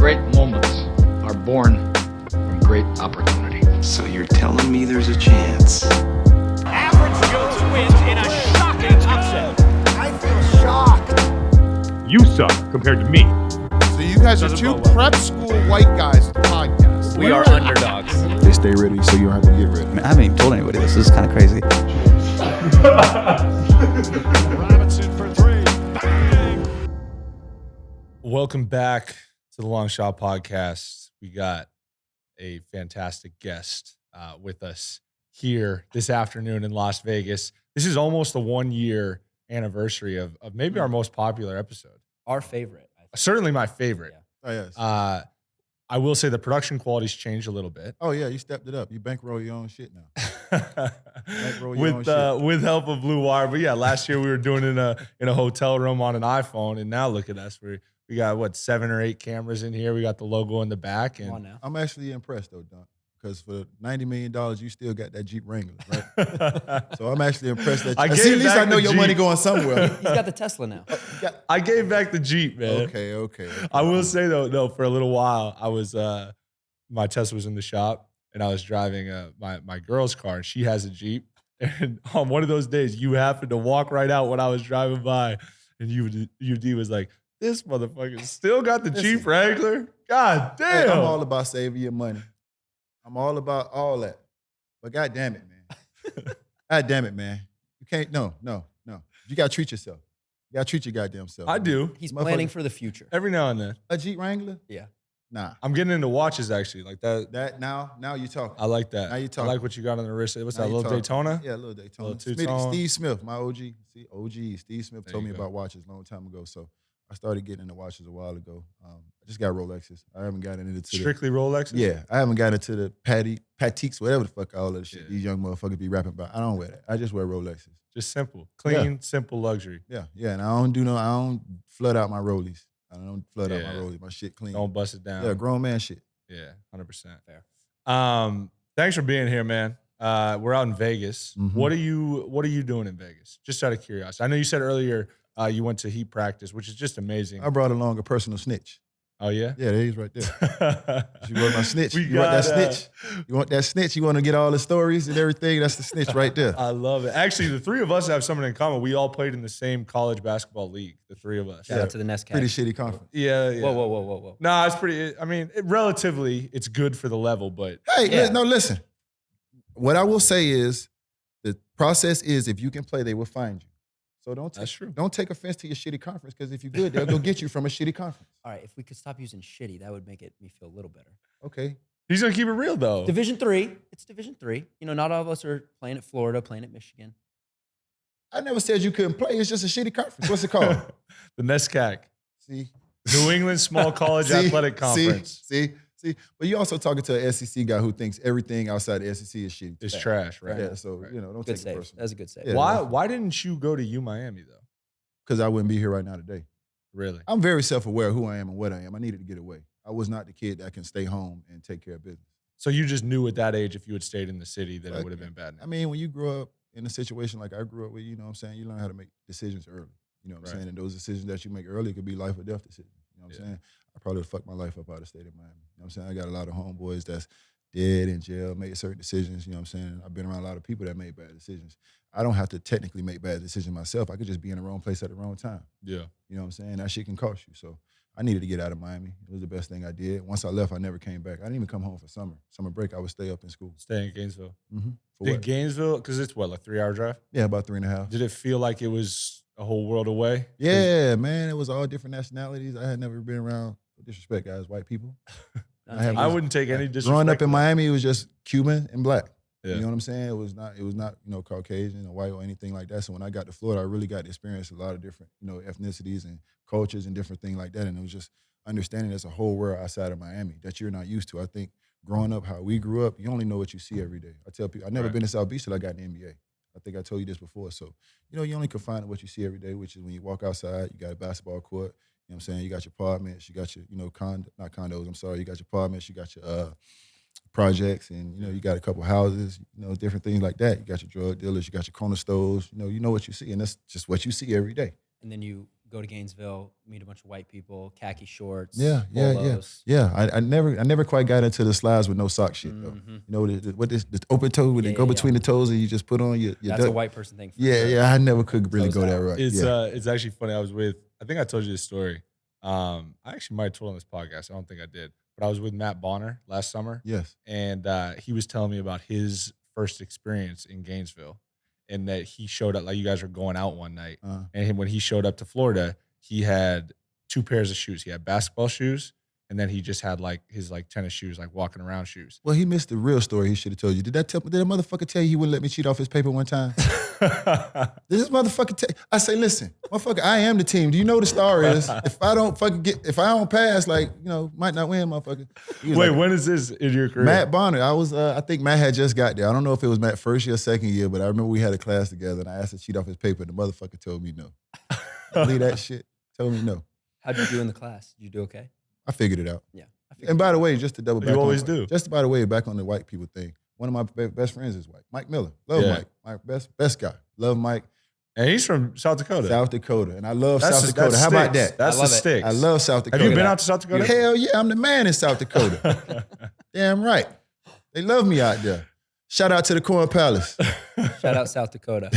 Great moments are born from great opportunity. So you're telling me there's a chance? Average Joe's wins in a shocking upset. I feel shocked. You suck compared to me. So you guys are two prep school white guys podcast. We are underdogs. They stay ready so you don't have to get ready. I haven't even told anybody this. This is kind of crazy. Robinson for three. Welcome back to the Long Shot Podcast. We got a fantastic guest with us here this afternoon in Las Vegas. This is almost the 1 year anniversary of maybe our most popular episode. Our favorite. I think. Certainly my favorite. Oh, yes. I will say the production quality's changed a little bit. Oh, yeah, you stepped it up. You bankroll your own shit now. Bankroll your own with shit. with help of Blue Wire. But yeah, last year we were doing it in a hotel room on an iPhone, and now look at us. We got 7 or 8 cameras in here. We got the logo in the back. And Come on now. I'm actually impressed, though, Dunk, because for $90 million, you still got that Jeep Wrangler, right? So I'm actually impressed that you... See, at least I know your money going somewhere. He's got the Tesla now. I gave back the Jeep, man. Okay. I will say though, for a little while, I was my Tesla was in the shop, and I was driving my girl's car, and she has a Jeep. And on one of those days, you happened to walk right out when I was driving by, and UD was like, "This motherfucker still got the Jeep Wrangler." God damn! Hey, I'm all about saving your money. I'm all about all that. But God damn it, man. God damn it, man. You can't. No. You gotta treat yourself. You gotta treat your goddamn self. I do He's planning for the future. every now and then. A Jeep Wrangler? Yeah. Nah. I'm getting into watches actually, like that. That now you talking. I like that. Now you I talking. like what you got on the wrist. What's Now that? you Little talking. Daytona? Yeah, a little Daytona. Little two-tone. Steve Smith, my OG. See, OG. Steve Smith There told you me go. about watches a long time ago. So I started getting into watches a while ago. I just got Rolexes. I haven't gotten into Strictly Rolexes? Yeah, I haven't gotten into the Patiques, whatever the fuck all that shit Yeah. these young motherfuckers be rapping about. I don't wear that. I just wear Rolexes. Just simple, clean, simple luxury. Yeah, and I don't flood out my rollies. I don't flood out my Yeah. rollies. My shit clean. Don't bust it down. Yeah, grown man shit. Yeah, 100%. Fair. Thanks for being here, man. We're out in Vegas. Mhm. What are you doing in Vegas? Just out of curiosity. I know you said earlier you went to heat practice, which is just amazing. I brought along a personal snitch. Oh yeah? Yeah, there he is right there. You want my snitch? We You want that got, snitch? You want that snitch? You want to get all the stories and everything? That's the snitch right there. I love it. Actually, the three of us have something in common. We all played in the same college basketball league, the three of us. Shout out to the Nest Pretty Cat. shitty conference. Yeah. Whoa. No, it's pretty. I mean, relatively, it's good for the level, but Hey, Yeah. listen. What I will say is the process is if you can play, they will find you. So That's true. Don't take offense to your shitty conference because if you're good, they'll go get you from a shitty conference. All right, if we could stop using shitty, that would make me feel a little better. Okay. he's gonna keep it real though. Division 3. It's Division 3. You know, not all of us are playing at Florida, playing at Michigan. I never said you couldn't play. It's just a shitty conference. What's it called? The NESCAC, See? New England Small College See? Athletic Conference. See? But you're also talking to an SEC guy who thinks everything outside the SEC is shitty. It's trash, right? Yeah, so, Right. don't Good take it save. personally. That's a good save. Yeah. Why didn't you go to Miami though? Because I wouldn't be here right now today. Really? I'm very self-aware of who I am and what I am. I needed to get away. I was not the kid that can stay home and take care of business. So you just knew at that age if you had stayed in the city that it Like, would have been bad. I mean, when you grow up in a situation like I grew up with, you know what I'm saying, you learn how to make decisions early. You know what I'm Right. saying? And those decisions that you make early could be life or death decisions. You know what I'm saying? I probably fucked my life up out of state of Miami. You know what I'm saying? I got a lot of homeboys that's dead in jail, made certain decisions. You know what I'm saying? I've been around a lot of people that made bad decisions. I don't have to technically make bad decisions myself. I could just be in the wrong place at the wrong time. Yeah. You know what I'm saying? That shit can cost you. So I needed to get out of Miami. It was the best thing I did. Once I left, I never came back. I didn't even come home for summer. Summer break, I would stay up in school. Stay in Gainesville. For Did what? Gainesville, because it's what, like 3-hour drive? Yeah, about 3.5. Did it feel like it was a whole world away? Yeah, man. It was all different nationalities. I had never been around, no disrespect, guys, white people. I wouldn't take any disrespect. Growing up in Miami, it was just Cuban and black. Yeah. You know what I'm saying? It was not, Caucasian or white or anything like that. So when I got to Florida, I really got to experience a lot of different, ethnicities and cultures and different things like that. And it was just understanding there's a whole world outside of Miami that you're not used to. I think growing up, how we grew up, you only know what you see every day. I tell people, I've never Right. been to South Beach till I got in the NBA. I think I told you this before. So, you only confine to what you see every day, which is when you walk outside, you got a basketball court, you know what I'm saying? You got your apartments, you got your, not condos, I'm sorry, you got your apartments, you got your projects, and, you got a couple houses, different things like that. You got your drug dealers, you got your corner stores, you know what you see, and that's just what you see every day. And then you go to Gainesville, meet a bunch of white people, khaki shorts, Yeah. polos. I never quite got into the slides with no sock shit though. Mhm. You know the open toe when they go between the toes and you just put on your That's a duck. white person thing. For Yeah, sure. yeah. I never could really Toes go that out. right. It's actually funny. I think I told you this story. I actually might have told on this podcast. I don't think I did. But I was with Matt Bonner last summer. Yes. And he was telling me about his first experience in Gainesville. And that he showed up, like you guys were going out one night. And when he showed up to Florida, he had 2 pairs of shoes. He had basketball shoes, and then he just had like his like tennis shoes, like walking around shoes. Well, he missed the real story he should have told you. Did that motherfucker tell you he wouldn't let me cheat off his paper one time? Did this motherfucker I say, listen, motherfucker, I am the team. Do you know what the star is? If I don't pass, like, you know, might not win, motherfucker. Wait, when is this in your career? Matt Bonner. I think Matt had just got there. I don't know if it was Matt first year, second year, but I remember we had a class together and I asked to cheat off his paper and the motherfucker told me no. Believe that shit? Told me no. How'd you do in the class? Did you do okay? I figured it out. Yeah. And by the way, just to double back You on always do. Just by the way, back on the white people thing, one of my best friends is white. Mike Miller. Love Yeah. Mike. My best guy. Love Mike. And he's from South Dakota. South Dakota. And I love That's South Dakota. How about sticks. that? That's I the love it. sticks. I love South Dakota. Have you been out to South Dakota? Hell yeah, I'm the man in South Dakota. Damn right. They love me out there. Shout out to the Corn Palace. Shout out South Dakota.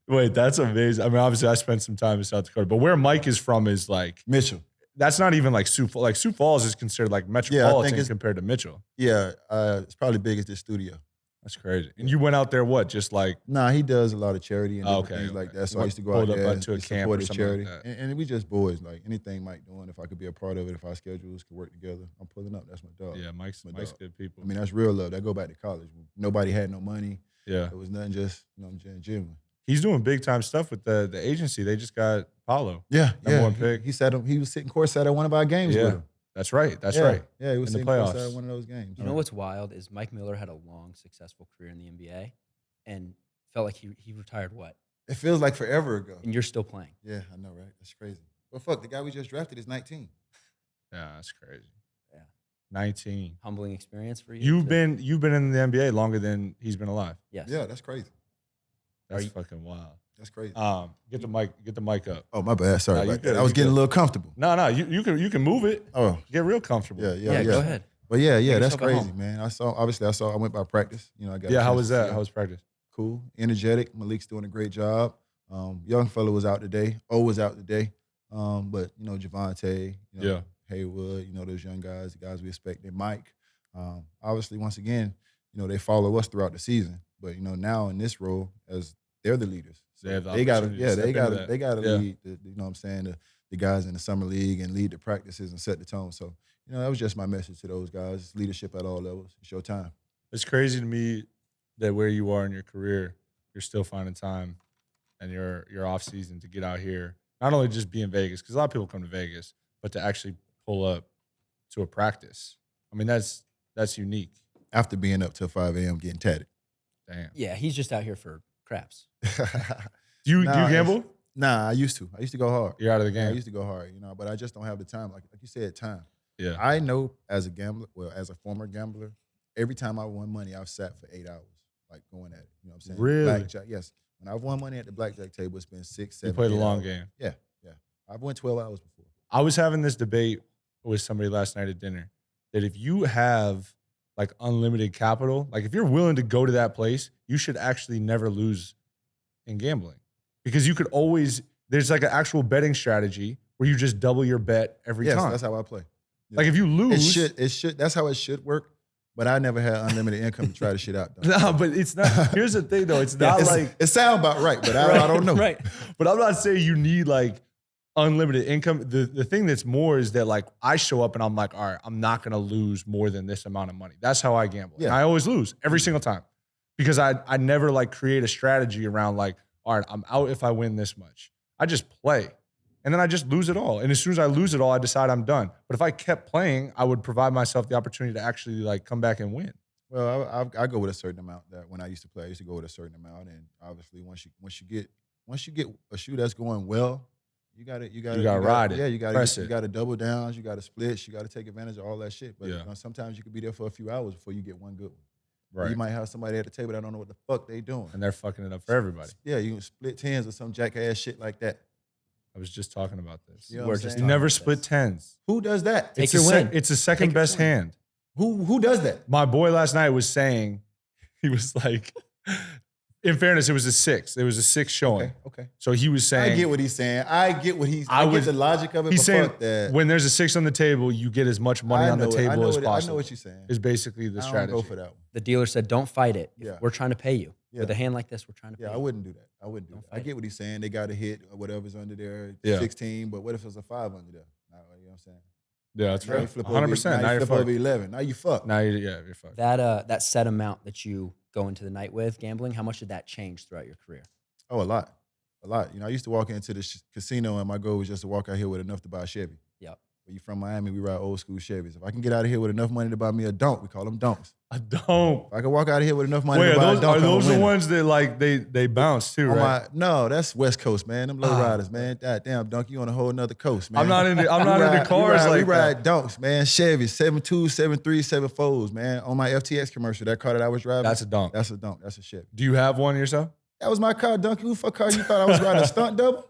Wait, that's amazing. I mean, obviously, I spent some time in South Dakota, but where Mike is from is like Mitchell. that's not even like Sioux Falls. Like Sioux Falls is considered like metropolitan it's- compared to Mitchell. Yeah, it's probably big as this studio. That's crazy. And you went out there, what? Just like Nah, he does a lot of charity and different Okay, things like okay. that. So What, I used to go pulled out up there onto a and camp support or his something like charity. that. And we just boys. Like anything Mike doing, if I could be a part of it, if our schedules could work together, I'm pulling up. That's my dog. yeah, Mike's My Mike's dog. good people. I mean, that's real love. That go back to college. Nobody had no money. yeah, It was nothing just, you know, gym. he's doing big time stuff with the agency. They just got Paulo. Yeah, Number one pick. He was sitting courtside at one of our games Yeah. with him. That's right. That's Yeah. right. Yeah, he was In the sitting courtside playoffs. at one of those games. You know what's wild is Mike Miller had a long, successful career in the NBA and felt like he retired what? It feels like forever ago. And you're still playing. Yeah, I know, right? That's crazy. Well, fuck, the guy we just drafted is 19. Yeah, that's crazy. Yeah. 19. Humbling experience for you. You've been in the NBA longer than he's been alive. Yes. Yeah, that's crazy. That's fucking wild. That's crazy. Get the mic up. Oh, my bad. Sorry Nah, you about good, that. I was you getting good. a little comfortable. No, you can move it. Oh, Get real comfortable. yeah. Go ahead. But yeah, Make that's yourself at crazy, home. man. I went by practice. You know, I got. Yeah, a how chance was to that? see How was practice? Cool, energetic. Malik's doing a great job. Young fella was out today. O was out today. But you know, Javante, you know, Yeah. Haywood, you know, those young guys, the guys we expect. And Mike, obviously, once again, you know, they follow us throughout the season. But you know, now in this role, as they're the leaders, They have the they got to, opportunity to step into that. they got to Yeah. lead. You know what I'm saying? The guys in the summer league and lead the practices and set the tone. So you know, that was just my message to those guys. It's leadership at all levels. It's your time. It's crazy to me that where you are in your career, you're still finding time and your off season to get out here. Not only just be in Vegas, because a lot of people come to Vegas, but to actually pull up to a practice. I mean, that's unique. After being up till 5 a.m. getting tatted. Damn. Yeah, he's just out here for craps. Do you Nah, gamble? Nah, I used to. I used to go hard. You're out of the I game. used to go hard, you know, but I just don't have the time. Like you said, time. Yeah. I know as a gambler, well, as a former gambler, every time I won money, I've sat for 8 hours, like going at it. You know what I'm saying? Really? Blackjack, yes. When I've won money at the blackjack table, it's been 6, 7, You play the 8 long hours. game. Yeah. I've won 12 hours before. I was having this debate with somebody last night at dinner that if you have like unlimited capital, like if you're willing to go to that place, you should actually never lose in gambling because you could always, there's like an actual betting strategy where you just double your bet every Yes, time. that's how I play. Like if you lose, It should. That's how it should work. But I never had unlimited income to try the shit out. Though. no, but it's not. Here's the thing though, it's not like, it sounds about right, but I don't know. Right. but I'm not saying you need like unlimited income. The thing that's more is that like I show up and I'm like, all right, I'm not gonna lose more than this amount of money. That's how I gamble. And Yeah. I always lose every single time because I never like create a strategy around like, all right, I'm out if I win this much. I just play. And then I just lose it all. And as soon as I lose it all, I decide I'm done. But if I kept playing, I would provide myself the opportunity to actually like come back and win. Well, I go with a certain amount. That when I used to play, I used to go with a certain amount, and obviously once you get a shoe that's going well, you gotta ride it. Yeah, you Press it. gotta double downs, you gotta splits, you gotta take advantage of all that shit. But Yeah. you know, sometimes you could be there for a few hours before you get one good one. Right. You might have somebody at the table that don't know what the fuck they doing. And they're fucking it up for everybody. Yeah, you can split tens or some jackass shit like that. I was just talking about this. You know We're what I'm just saying? You never about split this. tens. Who does that? Take It's your win. It's a second Take your best win. hand. Who does that? My boy last night was saying, he was like, in fairness, it was a 6. It was a 6 showing. Okay. So he was saying, I get what he's saying. I get the logic of it, he's but saying fuck that. when there's a 6 on the table, you get as much money on the table as possible. I know what you're saying. Is basically the I don't strategy. go for that one. The dealer said, "Don't fight it. If Yeah. We're trying to pay you Yeah. with a hand like this. We're trying to pay Yeah, I you." wouldn't do that. I wouldn't do Don't that. I fight get what he's saying. They got to hit whatever's under there, Yeah. 16, but what if there's a 5 under there? You know what I'm saying? Yeah, that's Now you right. flip 100%. Over, Now you you're flip over fucked. 11. Now you fucked. Now you're fucked. That set amount that you go into the night with gambling, how much did that change throughout your career? Oh, a lot. You know, I used to walk into the casino and my goal was just to walk out here with enough to buy a Chevy. Yep. When you from Miami, we ride old school Chevys. If I can get out of here with enough money to buy me a donk, we call them donks. I don't. If I can walk out of here with enough money Wait, to buy a donk, are those I'm a the winner. ones that like they bounce too, On right? no, that's West Coast, man. Them low riders, man. God damn, Dunk, you on a whole nother coast, man. I'm not into We cars we like ride that. donks, man. Chevys, 7.2s, 7.3s, 7.4s, man. On my FTX commercial, that car that I was driving. That's a dunk. That's a donk. That's a Chevy. Do you have one yourself? That was my car, Duncan. Who the fuck car you thought I was riding a stunt double?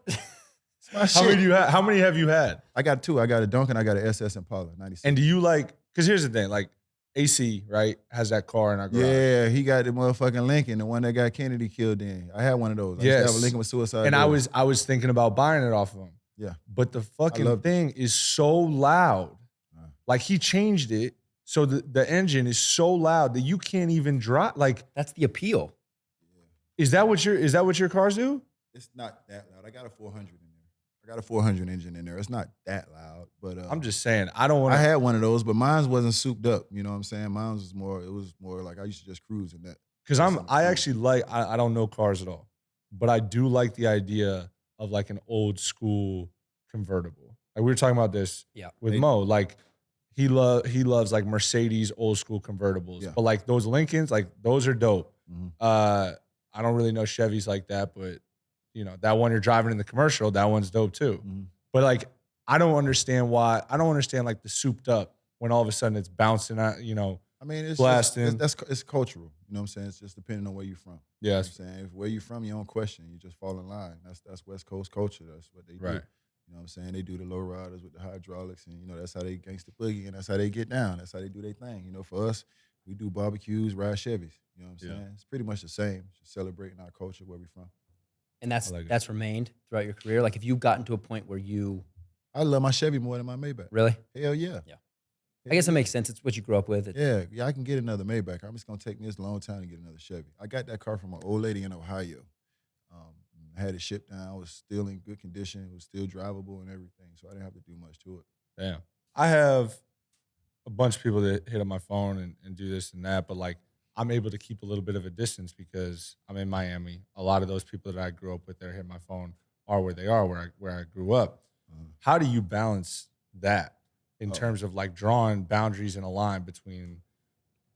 It's my How shit. many do you have? How many have you had? I got 2. I got a Duncan. I got an SS Impala, 96. And do you like? Because here's the thing, like AC, right, has that car in our garage. Yeah, he got the motherfucking Lincoln, the one that got Kennedy killed in. I had one of those. I used to Yes. have a Lincoln with suicide And doors. I was thinking about buying it off of him. Yeah. But the fucking loved it. thing is so loud. Uh. Like he changed it so the engine is so loud that you can't even drive. Like, That's the appeal. is that what your cars do? It's not that loud. I got a 400 in there. I got a 400 engine in there. It's not that loud, but I'm just saying, I don't want I to. had one of those, but mine wasn't souped up. You know what I'm saying? Mine was more. It was more like I used to just cruise in that. Because Something I cool. actually like, I don't know cars at all, but I do like the idea of like an old school convertible. Like we were talking about this Yeah. with Hey. Mo. Like he loves like Mercedes old school convertibles. Yeah. But like those Lincolns, like those are dope. Mhm. I don't really know Chevys like that, but you know, that one you're driving in the commercial, that one's dope too. Mhm. But like, I don't understand like the souped up when all of a sudden it's bouncing out, you know. I mean, it's Blasting. it's cultural. You know what I'm saying? It's just depending on where you're from. You know Yes. what I'm saying? If where you're from, you don't question. You just fall in line. That's West Coast culture. That's what they do. Right. You know what I'm saying? They do the low riders with the hydraulics, and you know that's how they gangsta boogie, and that's how they get down. That's how they do their thing. You know, for us, we do barbecues, ride Chevys. You know what I'm Yeah. saying? It's pretty much the same. Just celebrating our culture where we're from. And that's I like it. that's remained throughout your career. Like if you've gotten to a point where you I love my Chevy more than my Maybach. really, Hell yeah. Yeah. I guess it makes sense. It's what you grew up with. Yeah, I can get another Maybach. I'm just gonna take me this long time to get another Chevy. I got that car from an old lady in Ohio. I had it shipped down. It was still in good condition. It was still drivable and everything, so I didn't have to do much to it. Damn. I have a bunch of people that hit on my phone and do this and that, but like I'm able to keep a little bit of a distance because I'm in Miami. A lot of those people that I grew up with that hit my phone are where they are, where I grew up. How do you balance that in terms of like drawing boundaries in a line between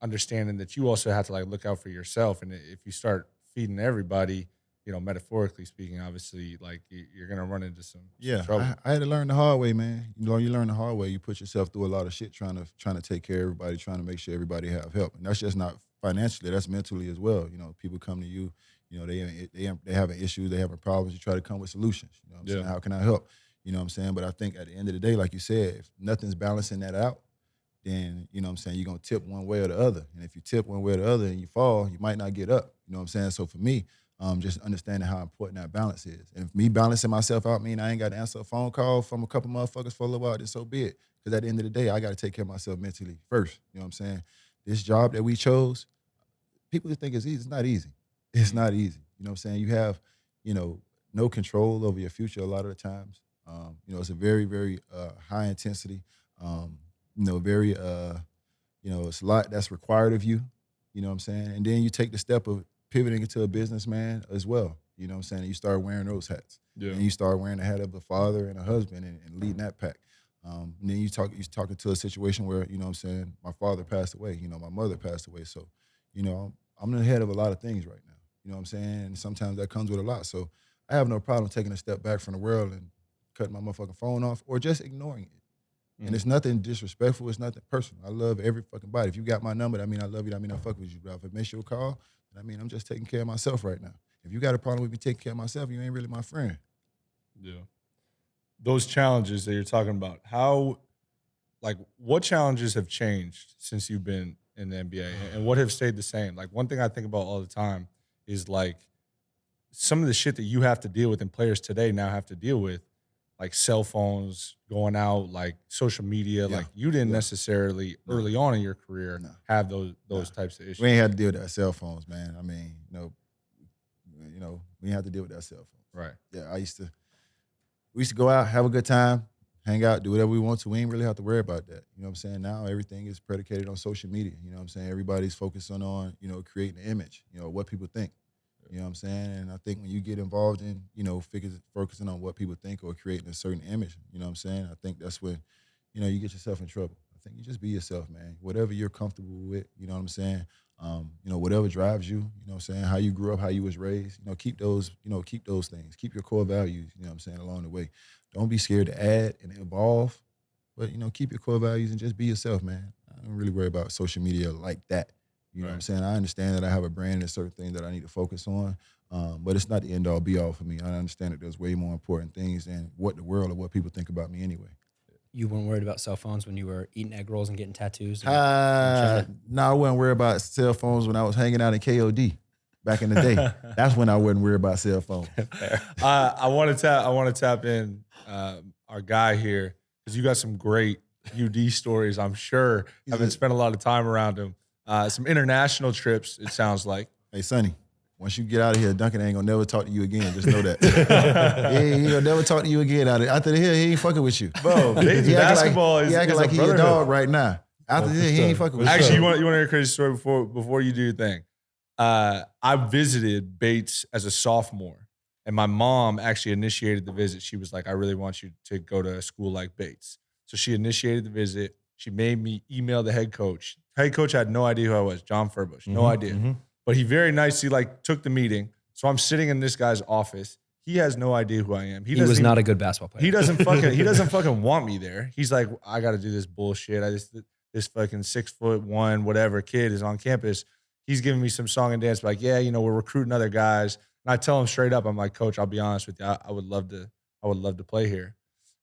understanding that you also have to like look out for yourself, and if you start feeding everybody, you know, metaphorically speaking, obviously, like you're gonna run into some trouble. I had to learn the hard way, man. You know, you learn the hard way. You put yourself through a lot of shit trying to take care of everybody, trying to make sure everybody have help, and that's just not financially. That's mentally as well. You know, people come to you. You know, they having issues, they having problems. You try to come with solutions. You know what I'm saying? How can I help? You know what I'm saying? But I think at the end of the day, like you said, if nothing's balancing that out, then, you know what I'm saying, you're going to tip one way or the other. And if you tip one way or the other and you fall, you might not get up. You know what I'm saying? So for me, just understanding how important that balance is. And if me balancing myself out mean I ain't got to answer a phone call from a couple motherfuckers for a little while, then so be it. Because at the end of the day, I got to take care of myself mentally first. You know what I'm saying? This job that we chose, people just think it's easy. It's not easy. It's not easy. You know what I'm saying? You have, you know, no control over your future a lot of the times. You know, it's a very, very high intensity, you know, very, you know, it's a lot that's required of you, you know what I'm saying? And then you take the step of pivoting into a businessman as well, you know what I'm saying? And you start wearing those hats. Yeah. And you start wearing the hat of a father and a husband and leading that pack. And then you're talking to a situation where, you know what I'm saying, my father passed away, you know, my mother passed away. So, you know, I'm the head of a lot of things right now, you know what I'm saying? And sometimes that comes with a lot. So I have no problem taking a step back from the world and cutting my motherfucking phone off or just ignoring it. And it's nothing disrespectful. It's nothing personal. I love every fucking body. If you got my number, that mean I love you. That mean I fuck with you, bro. If it makes you a call, that mean I'm just taking care of myself right now. If you got a problem with me taking care of myself, you ain't really my friend. Yeah. those challenges that you're talking about, what challenges have changed since you've been in the NBA and what have stayed the same? Like one thing I think about all the time is like some of the shit that you have to deal with and players today now have to deal with, like cell phones, going out, like social media. Yeah. Like you didn't necessarily early on in your career have those types of issues. We ain't had to deal with that cell phones, man. I mean, we ain't have to deal with that cell phone. Right. Yeah, we used to go out, have a good time, hang out, do whatever we want to. We ain't really have to worry about that. You know what I'm saying? Now everything is predicated on social media. You know what I'm saying? Everybody's focusing on, creating an image, what people think. You know what I'm saying? And I think when you get involved in, focusing on what people think or creating a certain image, you know what I'm saying? I think that's when, you get yourself in trouble. I think you just be yourself, man. Whatever you're comfortable with, you know what I'm saying? Whatever drives you, you know what I'm saying? How you grew up, how you was raised, keep those things. Keep your core values, you know what I'm saying, along the way. Don't be scared to add and evolve, but, keep your core values and just be yourself, man. I don't really worry about social media like that. You know what I'm saying? I understand that I have a brand and certain things that I need to focus on, but it's not the end-all, be-all for me. I understand that there's way more important things than what the world or what people think about me anyway. You weren't worried about cell phones when you were eating egg rolls and getting tattoos? No, I wasn't worried about cell phones when I was hanging out in KOD back in the day. That's when I wasn't worried about cell phones. I want to tap in our guy here because you got some great UD stories. I'm sure having spent a lot of time around him. Some international trips, it sounds like. Hey, Sonny, once you get out of here, Duncan ain't gonna never talk to you again. Just know that. He gonna never talk to you again. After the hill, he ain't fucking with you. Bro, basketball is acting like he a dog right now. After this, he ain't fucking with you. Actually, you want to hear a crazy story before you do your thing? I visited Bates as a sophomore, and my mom actually initiated the visit. She was like, I really want you to go to a school like Bates. So she initiated the visit. She made me email the head coach. Head coach had no idea who I was, John Furbush, no idea. Mm-hmm. But he very nicely took the meeting. So I'm sitting in this guy's office. He has no idea who I am. He was not a good basketball player. He doesn't fucking want me there. He's like, I got to do this bullshit. This fucking 6'1" whatever kid is on campus. He's giving me some song and dance, like, yeah, we're recruiting other guys. And I tell him straight up, I'm like, Coach, I'll be honest with you, I would love to play here.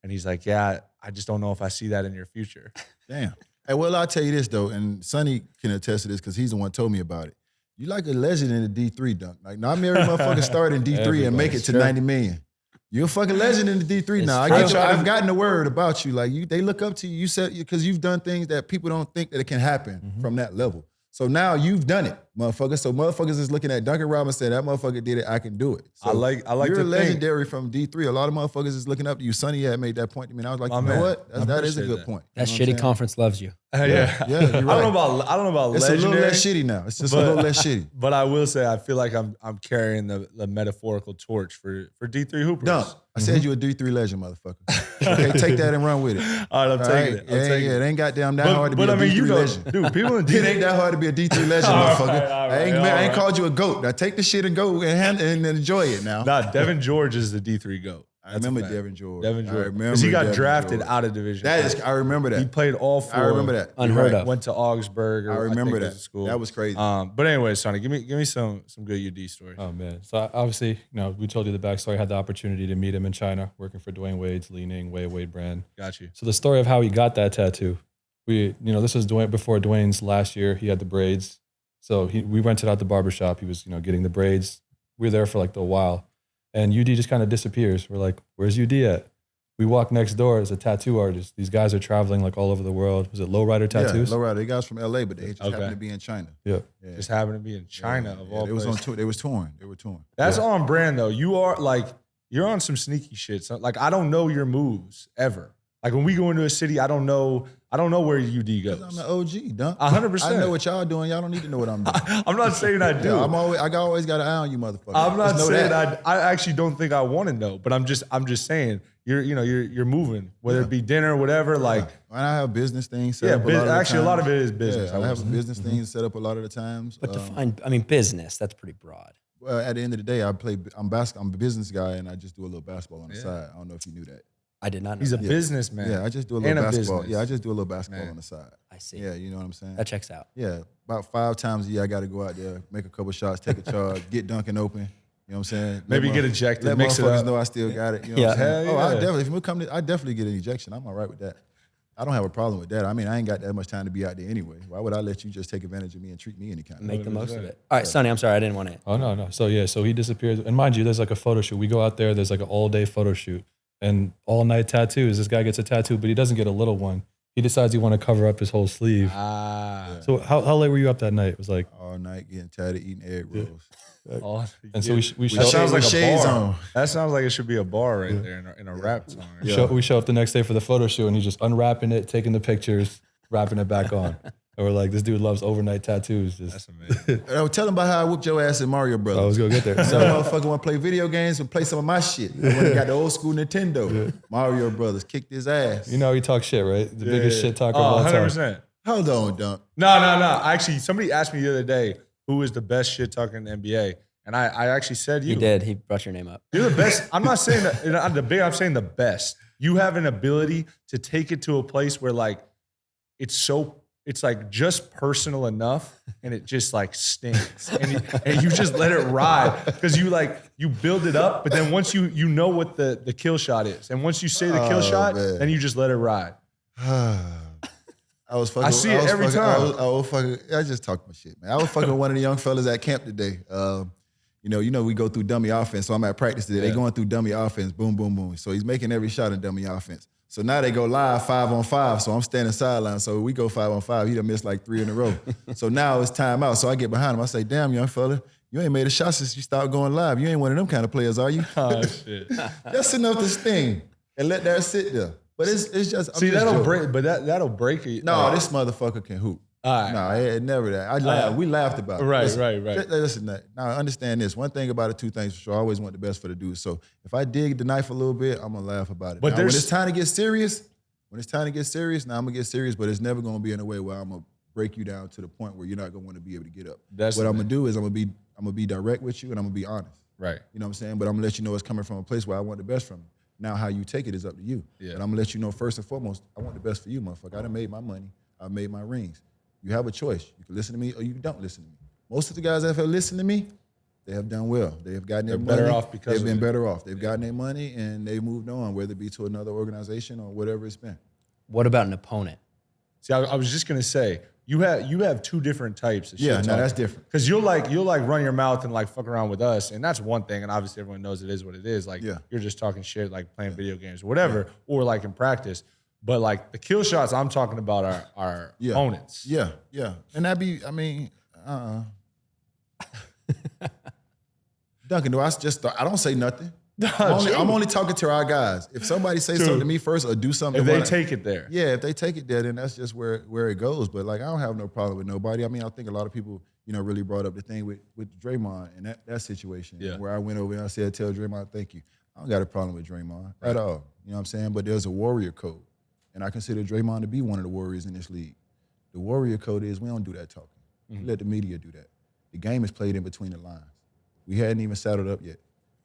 And he's like, yeah, I just don't know if I see that in your future. Damn. Hey, well, I'll tell you this, though, and Sonny can attest to this because he's the one who told me about it. You like a legend in the D3, Dunk. Like, not every motherfucker start in D3 and make it to 90 million. You're a fucking legend in the D3 now. I've gotten the word about you. Like, they look up to you. You said, because you've done things that people don't think that it can happen from that level. So now you've done it, motherfucker. So motherfuckers is looking at Duncan Robinson, that motherfucker did it, I can do it. So I like you're legendary from D3. A lot of motherfuckers is looking up to you. Sonny had made that point to me, and I was like, know what? That is a good point. That shitty conference loves you. Yeah, you're right. I don't know about it's legendary. It's a little less shitty now. It's just a little less shitty. But I will say, I feel like I'm carrying the metaphorical torch for D3 hoopers. Dunk. I said you a D3 legend, motherfucker. Okay, take that and run with it. All right, I'm taking it. It ain't goddamn that hard to be a D3 legend. Dude, people in D3. It ain't that hard to be a D3 legend, motherfucker. I ain't called you a GOAT. Now take the shit and go and enjoy it now. Nah, Devin George is the D3 GOAT. I remember Devin George. Because he got drafted out of Division. I remember that. He played all four. I remember that. Unheard of. Went to Augsburg. I remember that. School. That was crazy. But anyway, Sonny, give me some good UD stories. Oh man. So obviously, we told you the backstory. I had the opportunity to meet him in China, working for Dwayne Wade's Leaning Wade brand. Got you. So the story of how he got that tattoo, this was before Dwayne's last year. He had the braids. So we rented out the barbershop. He was, getting the braids. We were there for a while. And UD just kind of disappears. We're like, where's UD at? We walk next door as a tattoo artist. These guys are traveling all over the world. Was it Lowrider Tattoos? Yeah, Lowrider. They guys from LA, but they just happened to be in China. Yeah. Just happened to be in China of all places. On tour. They was touring. That's on brand though. You are you're on some sneaky shit. So, I don't know your moves ever. Like when we go into a city, I don't know where UD goes. I'm the OG, Dunk. 100%. I know what y'all doing. Y'all don't need to know what I'm doing. I'm not saying I do. Yeah, I always got an eye on you, motherfucker. I'm not saying I actually don't think I want to know, but I'm just saying you're moving, whether it be dinner or whatever. When I have business things set up. A lot of it is business. I have business things set up a lot of the times. But business, that's pretty broad. Well, at the end of the day, I'm a business guy, and I just do a little basketball on the side. I don't know if you knew that. I did not know. He's a businessman. Yeah, I just do a little basketball. Yeah, I just do a little basketball on the side. I see. Yeah, you know what I'm saying? That checks out. Yeah, about 5 times a year, I got to go out there, make a couple shots, take a charge, get Duncan open. You know what I'm saying? Maybe get ejected, Let mix it motherfuckers up. know I still got it. You know what I'm saying? Hell Oh, I yeah. definitely, if it come to, I definitely get an ejection. I'm all right with that. I don't have a problem with that. I mean, I ain't got that much time to be out there anyway. Why would I let you just take advantage of me and treat me any kind of way? Make the most of it. All right, Sonny, I'm sorry, I didn't want to. Oh no. So he disappears. And mind you, there's like a photo shoot. We go out there, there's like an all-day photo shoot and all-night tattoos. This guy gets a tattoo, but he doesn't get a little one. He decides he want to cover up his whole sleeve. So how late were you up that night? It was like All night getting tatted, eating egg rolls. and so we That show, sounds like a shades bar. on. That sounds like it should be a bar right there in a rap song. we show up the next day for the photo shoot and he's just unwrapping it, taking the pictures, wrapping it back on. And we're like, this dude loves overnight tattoos. That's Just, amazing. Tell them about how I whooped your ass in Mario Brothers. I was gonna get there. So motherfucker want to play video games and play some of my shit. I went and got the old school Nintendo. Mario Brothers kicked his ass. You know he talks shit, right? The biggest shit talker Oh, of all time. 100%. Hold on, Dunk. No. Actually, somebody asked me the other day who is the best shit talker in the NBA, and I actually said you. He did. He brought your name up. You're the best. I'm not saying that I'm saying the best. You have an ability to take it to a place where like it's like just personal enough, and it just like stings, and you just let it ride because you build it up, but then once you know what the kill shot is, and once you say the kill shot, man. then you just let it ride. I was fucking. I see it every time. I just talk my shit, man. I was fucking with one of the young fellas at camp today. You know, we go through dummy offense. So I'm at practice today. They going through dummy offense. Boom, boom, boom. So he's making every shot in dummy offense. So now they go live 5-on-5. So I'm standing sideline. So we go 5-on-5. He done missed like 3 in a row. So now it's timeout. So I get behind him. I say, damn, young fella, you ain't made a shot since you started going live. You ain't one of them kind of players, are you? Oh shit. That's enough to sting and let that sit there. But it's just See, that'll break. But that'll break it. No, this motherfucker can hoop. All right. No, it never that. I laughed. We laughed about it. Right, Listen, right. Listen, now understand this. One thing about it, 2 things for sure. I always want the best for the dude. So if I dig the knife a little bit, I'm gonna laugh about it. But Now, when there's- it's time to get serious, now I'm gonna get serious. But it's never gonna be in a way where I'm gonna break you down to the point where you're not gonna want to be able to get up. That's what the I'm gonna thing. do is I'm gonna be direct with you and I'm gonna be honest. Right. You know what I'm saying? But I'm gonna let you know it's coming from a place where I want the best from you. Now how you take it is up to you. Yeah. But I'm gonna let you know first and foremost, I want the best for you, motherfucker. I done made my money. I've made my rings. You have a choice. You can listen to me or you don't listen to me. Most of the guys that have listened to me, they have done well. They have gotten their They're money. better off because they've of been it. better off. They've gotten their money and they've moved on, whether it be to another organization or whatever it's been. What about an opponent? See, I was just gonna say you have 2 different types of shit. Yeah, no, that's different. Because you'll run your mouth and like fuck around with us, and that's one thing. And obviously everyone knows it is what it is. Like Yeah. you're just talking shit, like playing video games or whatever, or like in practice. But like the kill shots I'm talking about are Yeah. opponents. Yeah. And that'd be, Duncan, I don't say nothing. I'm only talking to our guys. If somebody say something to me first or do something, If they take it there. yeah, if they take it there, then that's just where it goes. But like, I don't have no problem with nobody. I mean, I think a lot of people, really brought up the thing with Draymond and that situation. Yeah. Where I went over and I said, tell Draymond, thank you. I don't got a problem with Draymond at all. You know what I'm saying? But there's a warrior code. And I consider Draymond to be one of the warriors in this league. The warrior code is we don't do that talking. We let the media do that. The game is played in between the lines. We hadn't even saddled up yet.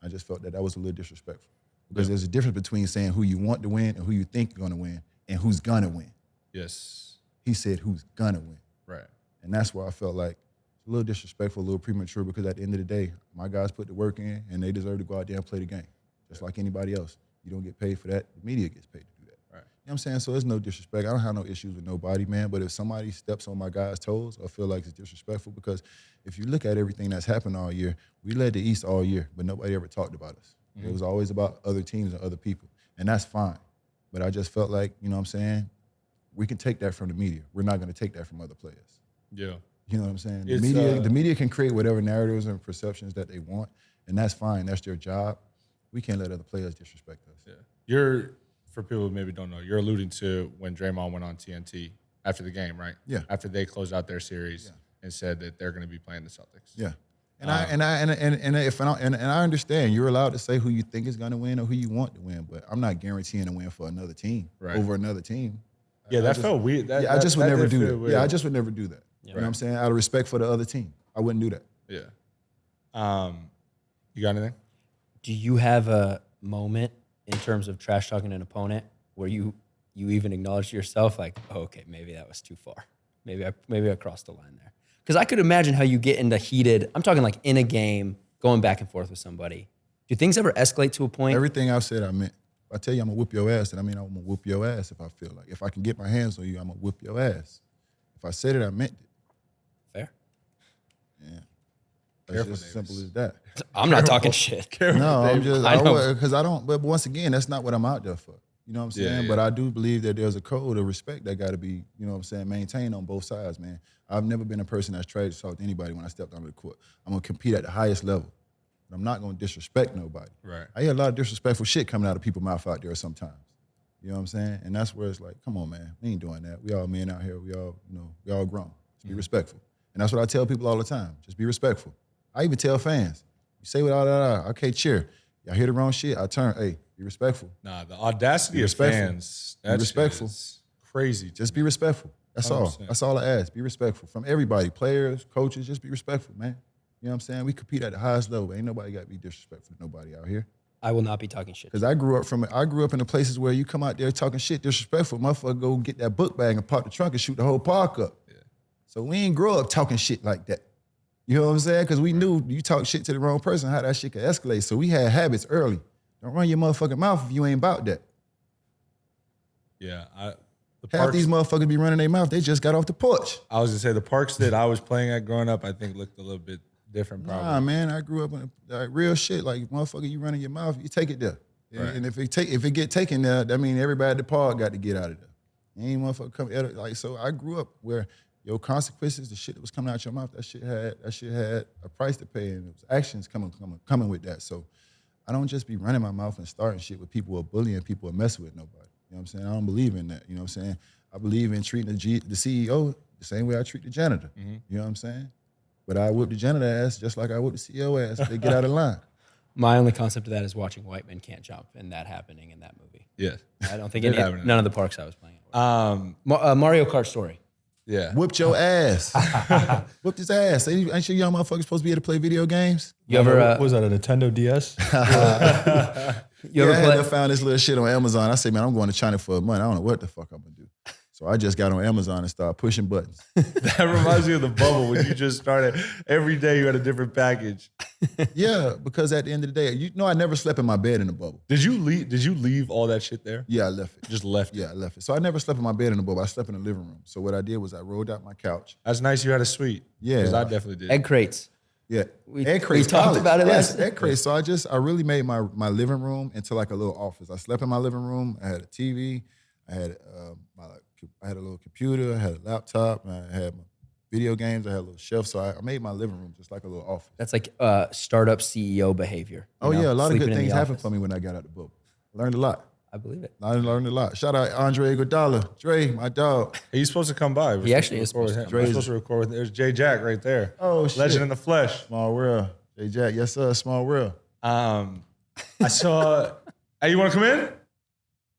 I just felt that was a little disrespectful. Because there's a difference between saying who you want to win and who you think is going to win and who's going to win. Yes. He said who's going to win. Right. And that's why I felt like it's a little disrespectful, a little premature, because at the end of the day, my guys put the work in and they deserve to go out there and play the game. Just like anybody else. You don't get paid for that. The media gets paid to do that. Right. You know what I'm saying? So there's no disrespect. I don't have no issues with nobody, man. But if somebody steps on my guys' toes, I feel like it's disrespectful because if you look at everything that's happened all year, we led the East all year, but nobody ever talked about us. It was always about other teams and other people. And that's fine. But I just felt like, you know what I'm saying? We can take that from the media. We're not going to take that from other players. Yeah. You know what I'm saying? It's, The media can create whatever narratives and perceptions that they want, and that's fine. That's their job. We can't let other players disrespect us. Yeah. For people who maybe don't know, you're alluding to when Draymond went on TNT after the game, right? Yeah. After they closed out their series and said that they're going to be playing the Celtics. Yeah. And I understand you're allowed to say who you think is going to win or who you want to win, but I'm not guaranteeing a win for another team over another team. Yeah, that felt weird. I just would never did do feel that. weird. Yeah, I just would never do that. You know what I'm saying? Out of respect for the other team, I wouldn't do that. Yeah. You got anything? Do you have a moment in terms of trash talking an opponent where you even acknowledge to yourself like, oh, okay, maybe that was too far. Maybe I crossed the line there. Because I could imagine how you get into heated, I'm talking like in a game, going back and forth with somebody, do things ever escalate to a point? Everything I've said, I meant. If I tell you I'm gonna whoop your ass, then I mean I'm gonna whoop your ass if I feel like. If I can get my hands on you, I'm gonna whoop your ass. If I said it, I meant it. Fair. Yeah. It's Careful, just as simple Davis. as that. I'm not talking shit. No, I'm just, I know. because I don't, but once again, that's not what I'm out there for. You know what I'm saying? Yeah. But I do believe that there's a code of respect that got to be, you know what I'm saying, maintained on both sides, man. I've never been a person that's tried to talk to anybody when I stepped onto the court. I'm going to compete at the highest level. I'm not going to disrespect nobody. Right. I hear a lot of disrespectful shit coming out of people's mouth out there sometimes. You know what I'm saying? And that's where it's like, come on, man, we ain't doing that. We all men out here. We all, we all grown. Just be respectful. And that's what I tell people all the time. Just be respectful. I even tell fans, you say without that, okay, cheer. Y'all hear the wrong shit, I turn, hey, be respectful. Nah, the audacity Be of respectful. fans, Be that's respectful. crazy. Just be respectful. That's all. 100%. That's all I ask. Be respectful. From everybody, players, coaches, just be respectful, man. You know what I'm saying? We compete at the highest level. Ain't nobody got to be disrespectful to nobody out here. I will not be talking shit. Because I grew up in the places where you come out there talking shit, disrespectful, motherfucker go get that book bag and pop the trunk and shoot the whole park up. Yeah. So we ain't grow up talking shit like that. You know what I'm saying? Because we knew you talk shit to the wrong person, how that shit could escalate. So we had habits early. Don't run your motherfucking mouth if you ain't about that. Yeah, Half these motherfuckers be running their mouth, they just got off the porch. I was gonna say the parks that I was playing at growing up, I think looked a little bit different. Probably. Nah, man, I grew up in real shit. Like, motherfucker, you running your mouth, you take it there. Right. And if it get taken there, that mean everybody at the park got to get out of there. Ain't motherfucker come like. So I grew up where your consequences, the shit that was coming out your mouth, that shit had a price to pay, and it was actions coming with that. So I don't just be running my mouth and starting shit with people or bullying people or messing with nobody. You know what I'm saying? I don't believe in that. You know what I'm saying? I believe in treating the CEO the same way I treat the janitor. Mm-hmm. You know what I'm saying? But I whip the janitor ass just like I whip the CEO ass if they get out of line. My only concept of that is watching White Men Can't Jump and that happening in that movie. Yes. I don't think Did happen in none of the parks I was playing at. Um, Mario Kart story. yeah. Whipped your ass. Whipped his ass. Ain't you young motherfuckers supposed to be able to play video games? You ever What was that, a Nintendo DS? you ever I play? found this little shit on Amazon. I say, man, I'm going to China for a month. I don't know what the fuck I'm gonna do. So I just got on Amazon and started pushing buttons. That reminds me of the bubble when you just started. Every day you had a different package. Yeah, because at the end of the day, I never slept in my bed in the bubble. Did you leave all that shit there? Yeah, I left it. Just left it. Yeah, I left it. So I never slept in my bed in the bubble. I slept in the living room. So what I did was I rolled out my couch. That's nice. You had a suite. Yeah. Because I definitely did. Egg crates. Yeah, We egg crates. talked college. about it Yes, last. egg crates. So I really made my living room into like a little office. I slept in my living room. I had a TV. I had a little computer. I had a laptop. I had my video games. I had a little shelf. So I made my living room just like a little office. That's like startup CEO behavior. Oh yeah, a lot of sleeping good in the things happened office. for me when I got out the bubble. Learned a lot. I believe it. I learned a lot. Shout out Andre Iguodala, Dre, my dog. Hey, you supposed to come by. He actually is supposed to We're come by. supposed to record with him. There's Jay Jack right there. Oh shit. Legend in the flesh. Small world. J Jack, yes sir, small world. I saw. Hey, you want to come in?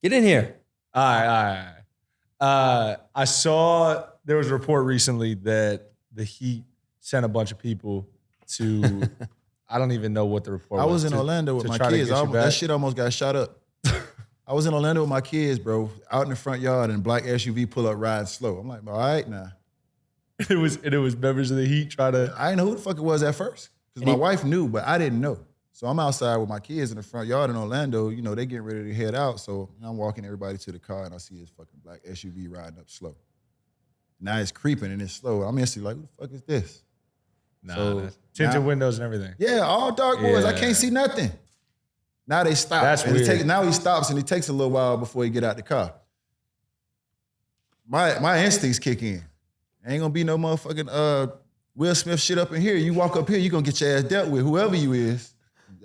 Get in here. All right. I saw there was a report recently that the Heat sent a bunch of people to. I don't even know what the report was. I was in Orlando with to my try to kids. get you back. That shit almost got shot up. I was in Orlando with my kids, bro, out in the front yard, and black SUV pull up riding slow. I'm like, all right, now. It was members of the Heat trying to. I didn't know who the fuck it was at first. Because my wife knew, but I didn't know. So I'm outside with my kids in the front yard in Orlando. You know, they getting ready to head out. So I'm walking everybody to the car, and I see this fucking black SUV riding up slow. Now it's creeping and it's slow. I'm instantly like, who the fuck is this? Nah, So, that's tinted now- windows and everything. Yeah, all dark boys. I Yeah. can't see nothing. Now they stop. That's And it weird. now he stops and it takes a little while before he get out the car. My instincts kick in. Ain't gonna be no motherfucking Will Smith shit up in here. You walk up here, you gonna get your ass dealt with, whoever you is.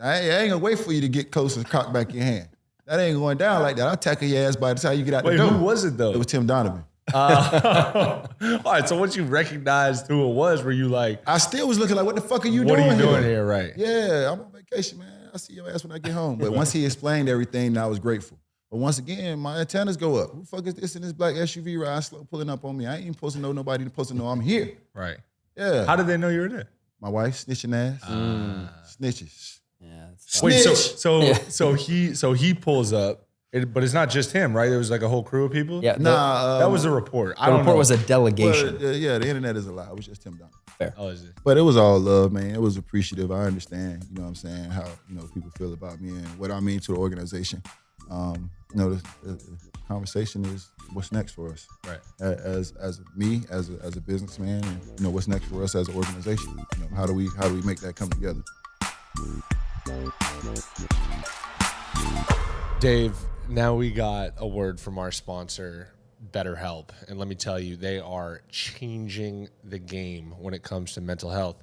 I ain't gonna wait for you to get close and cock back your hand. That ain't going down like that. I'll tackle your ass by the time you get out Wait, the door. who was it though? It was Tim Donovan. All right. So once you recognized who it was, were you like, I still was looking like, what the fuck are you "What doing are you doing here?" Right. Yeah, I'm on vacation, man. I'll see your ass when I get home. But once he explained everything, I was grateful. But once again, my antennas go up. Who the fuck is this in this black SUV ride slow pulling up on me? I ain't even supposed to know nobody supposed to know I'm here. Right. Yeah. How did they know you were there? My wife snitching ass. Snitches. Yeah. That's Wait, Snitch. so he pulls up. But it's not just him, right? There was like a whole crew of people. Yeah, that was a report. the report was a delegation. Well, yeah, the internet is a lie. It was just Tim Duncan. Fair. Oh, is it? But it was all love, man. It was appreciative. I understand, you know what I'm saying, how, people feel about me and what I mean to the organization. The conversation is what's next for us. Right. As me, as a businessman, and, what's next for us as an organization. How do we make that come together? Dave, now we got a word from our sponsor, BetterHelp. And let me tell you, they are changing the game when it comes to mental health.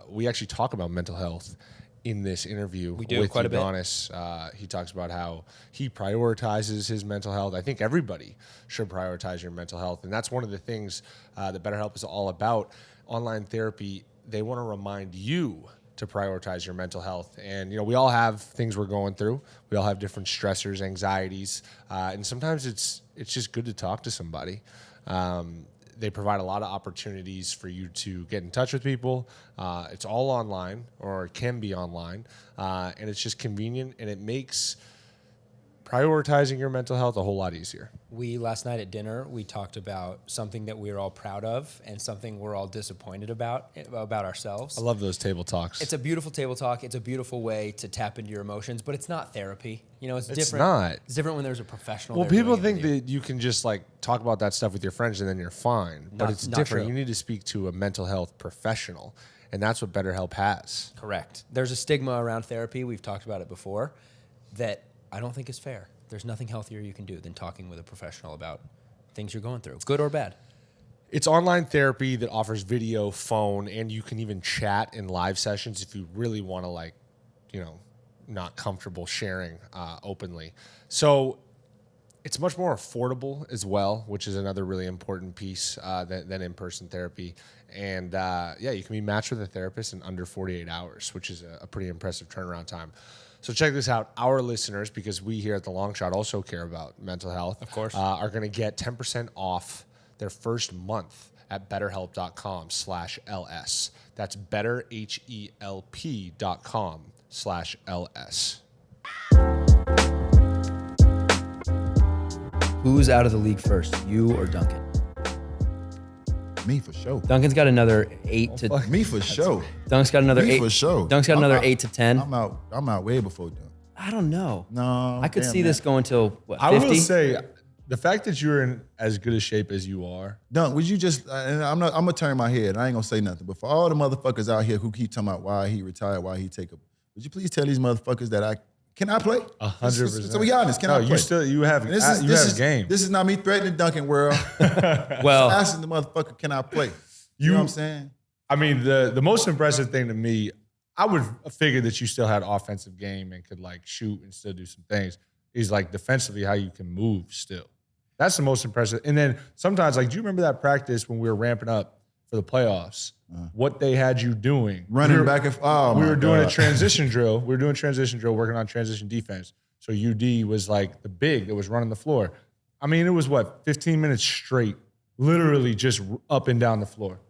We actually talk about mental health in this interview we do, with quite Udonis. He talks about how he prioritizes his mental health. I think everybody should prioritize your mental health. And that's one of the things that BetterHelp is all about. Online therapy, they want to remind you to prioritize your mental health. And, we all have things we're going through. We all have different stressors, anxieties. And sometimes it's just good to talk to somebody. They provide a lot of opportunities for you to get in touch with people. It's all online, or it can be online. And it's just convenient, and it makes prioritizing your mental health a whole lot easier. Last night at dinner, we talked about something that we're all proud of and something we're all disappointed about ourselves. I love those table talks. It's a beautiful table talk. It's a beautiful way to tap into your emotions, but it's not therapy. It's different. It's not. It's different when there's a professional. Well, there people doing it think with you. that you can just talk about that stuff with your friends and then you're fine. But it's Not different. true. You need to speak to a mental health professional. And that's what BetterHelp has. Correct. There's a stigma around therapy. We've talked about it before that I don't think is fair. There's nothing healthier you can do than talking with a professional about things you're going through, good or bad. It's online therapy that offers video, phone, and you can even chat in live sessions if you really want to, not comfortable sharing openly. So it's much more affordable as well, which is another really important piece than in-person therapy. And you can be matched with a therapist in under 48 hours, which is a pretty impressive turnaround time. So check this out. Our listeners, because we here at The Long Shot also care about mental health, of course, are going to get 10% off their first month at betterhelp.com/LS. That's betterhelp.com/LS. Who's out of the league first, you or Duncan? Me for sure. Duncan's got another 8 to. Me for sure. Dunk's got another Me 8 for sure. Dunk's got another out- 8 to 10. I'm out way before Dunk. I don't know. No, I could damn, see man. this going till what, 50? I will say, the fact that you're in as good a shape as you are, Dunk, would you just? And I'm gonna turn my head. I ain't gonna say nothing. But for all the motherfuckers out here who keep talking about why he retired, why he take a, would you please tell these motherfuckers that can I play? 100%. So we honest. Can I play? You have game. This is not me threatening Duncan World. Well, Asking the motherfucker, can I play? You know what I'm saying? I mean, the most impressive thing to me, I would figure that you still had offensive game and could shoot and still do some things. Is defensively how you can move still. That's the most impressive. And then sometimes, do you remember that practice when we were ramping up for the playoffs? What they had you doing? Running back and we were doing a transition drill. We were doing transition drill, working on transition defense. So UD was the big that was running the floor. I mean, it was 15 minutes straight, literally just up and down the floor.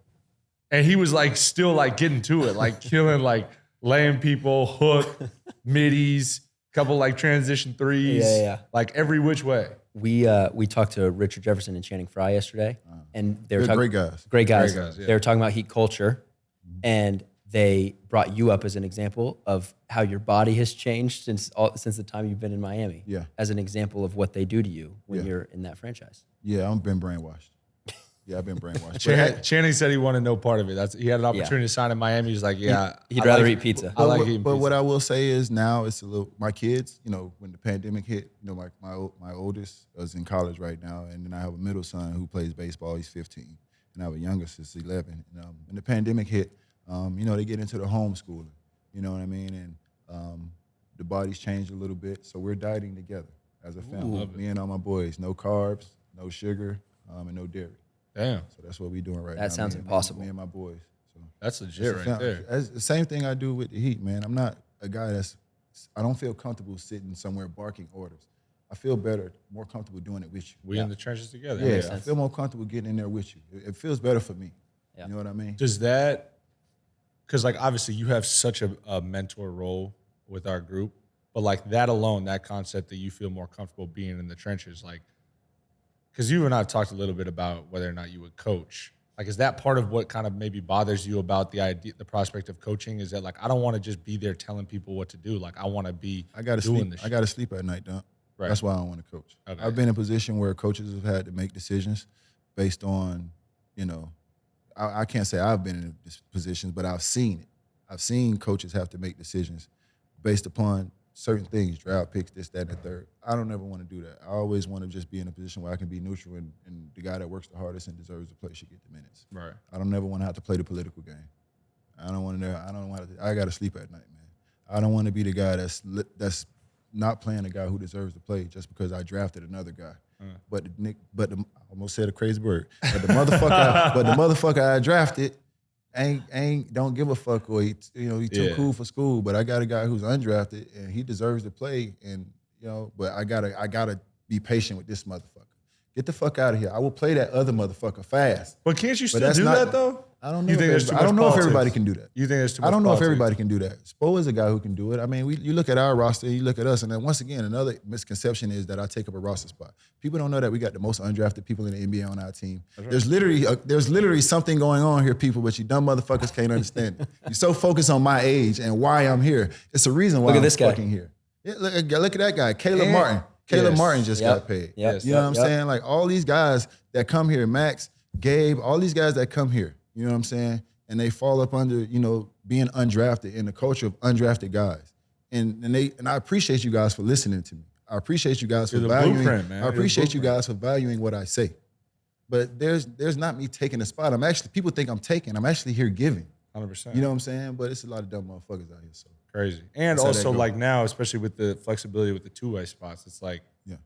And he was still getting to it, killing, laying people, hook, middies, couple transition threes, every which way. we talked to Richard Jefferson and Channing Frye yesterday, and they were Great talking guys. Great guys. Yeah. They were talking about heat culture, and they brought you up as an example of how your body has changed since the time you've been in Miami. Yeah. As an example of what they do to you when you're in that franchise. Yeah, I've been brainwashed. Yeah, I've been brainwashed. Channing said he wanted no part of it. He had an opportunity to sign in Miami. He's like, yeah. He'd rather eat pizza. I like eating But pizza. what I will say is now it's a little, my kids, when the pandemic hit, my oldest is in college right now, and then I have a middle son who plays baseball. He's 15, and I have a youngest that's 11. And when the pandemic hit, they get into the homeschooling, you know what I mean? And the bodies changed a little bit, so we're dieting together as a family. Me and all my boys, no carbs, no sugar, and no dairy. Damn. So that's what we're doing right now. That sounds impossible. Me and my boys. So That's legit right there. That's the same thing I do with the Heat, man. I'm not a guy I don't feel comfortable sitting somewhere barking orders. I feel more comfortable doing it with you. We in the trenches together. Yeah, I feel more comfortable getting in there with you. It feels better for me. Yeah. You know what I mean? Does that, because obviously you have such a mentor role with our group. But like that alone, that concept that you feel more comfortable being in the trenches, like, because you and I have talked a little bit about whether or not you would coach. Like, is that part of what kind of maybe bothers you about the idea, the prospect of coaching? Is that like, I don't want to just be there telling people what to do. Like, I want to be doing this. I got to sleep at night, Dunk. Right. That's why I don't want to coach. Okay. I've been in a position where coaches have had to make decisions based on, you know, I can't say I've been in this positions, but I've seen it. I've seen coaches have to make decisions based upon certain things, draft picks, this, that, and the third. I don't ever want to do that. I always want to just be in a position where I can be neutral and the guy that works the hardest and deserves to play should get the minutes. Right. I don't ever want to have to play the political game. I got to sleep at night, man. I don't want to be the guy that's not playing the guy who deserves to play just because I drafted another guy. I almost said a crazy word. But the motherfucker I drafted don't give a fuck, or he too cool for school. But I got a guy who's undrafted and he deserves to play. And but I gotta be patient with this motherfucker. Get the fuck out of here. I will play that other motherfucker fast. But can't you still do that though? I don't know. I don't know if everybody can do that. You think there's too much I don't know politics? if everybody can do that. Spo is a guy who can do it. I mean, you look at our roster, you look at us, and then once again, another misconception is that I take up a roster spot. People don't know that we got the most undrafted people in the NBA on our team. Right. There's literally something going on here, people, but you dumb motherfuckers can't understand it. You're so focused on my age and why I'm here. It's a reason why I'm fucking here. Yeah, look at that guy, Caleb Martin. Caleb Martin just got paid. Yep. You know what I'm saying? Like all these guys that come here, Max, Gabe, all these guys that come here, you know what I'm saying? And they fall up under, being undrafted in the culture of undrafted guys. And I appreciate you guys for listening to me. I appreciate you guys for valuing. I appreciate you guys for valuing what I say. But there's not me taking a spot. People think I'm taking. I'm actually here giving. 100%. You know what I'm saying? But it's a lot of dumb motherfuckers out here. So crazy. And also like now, especially with the flexibility with the two-way spots, it's like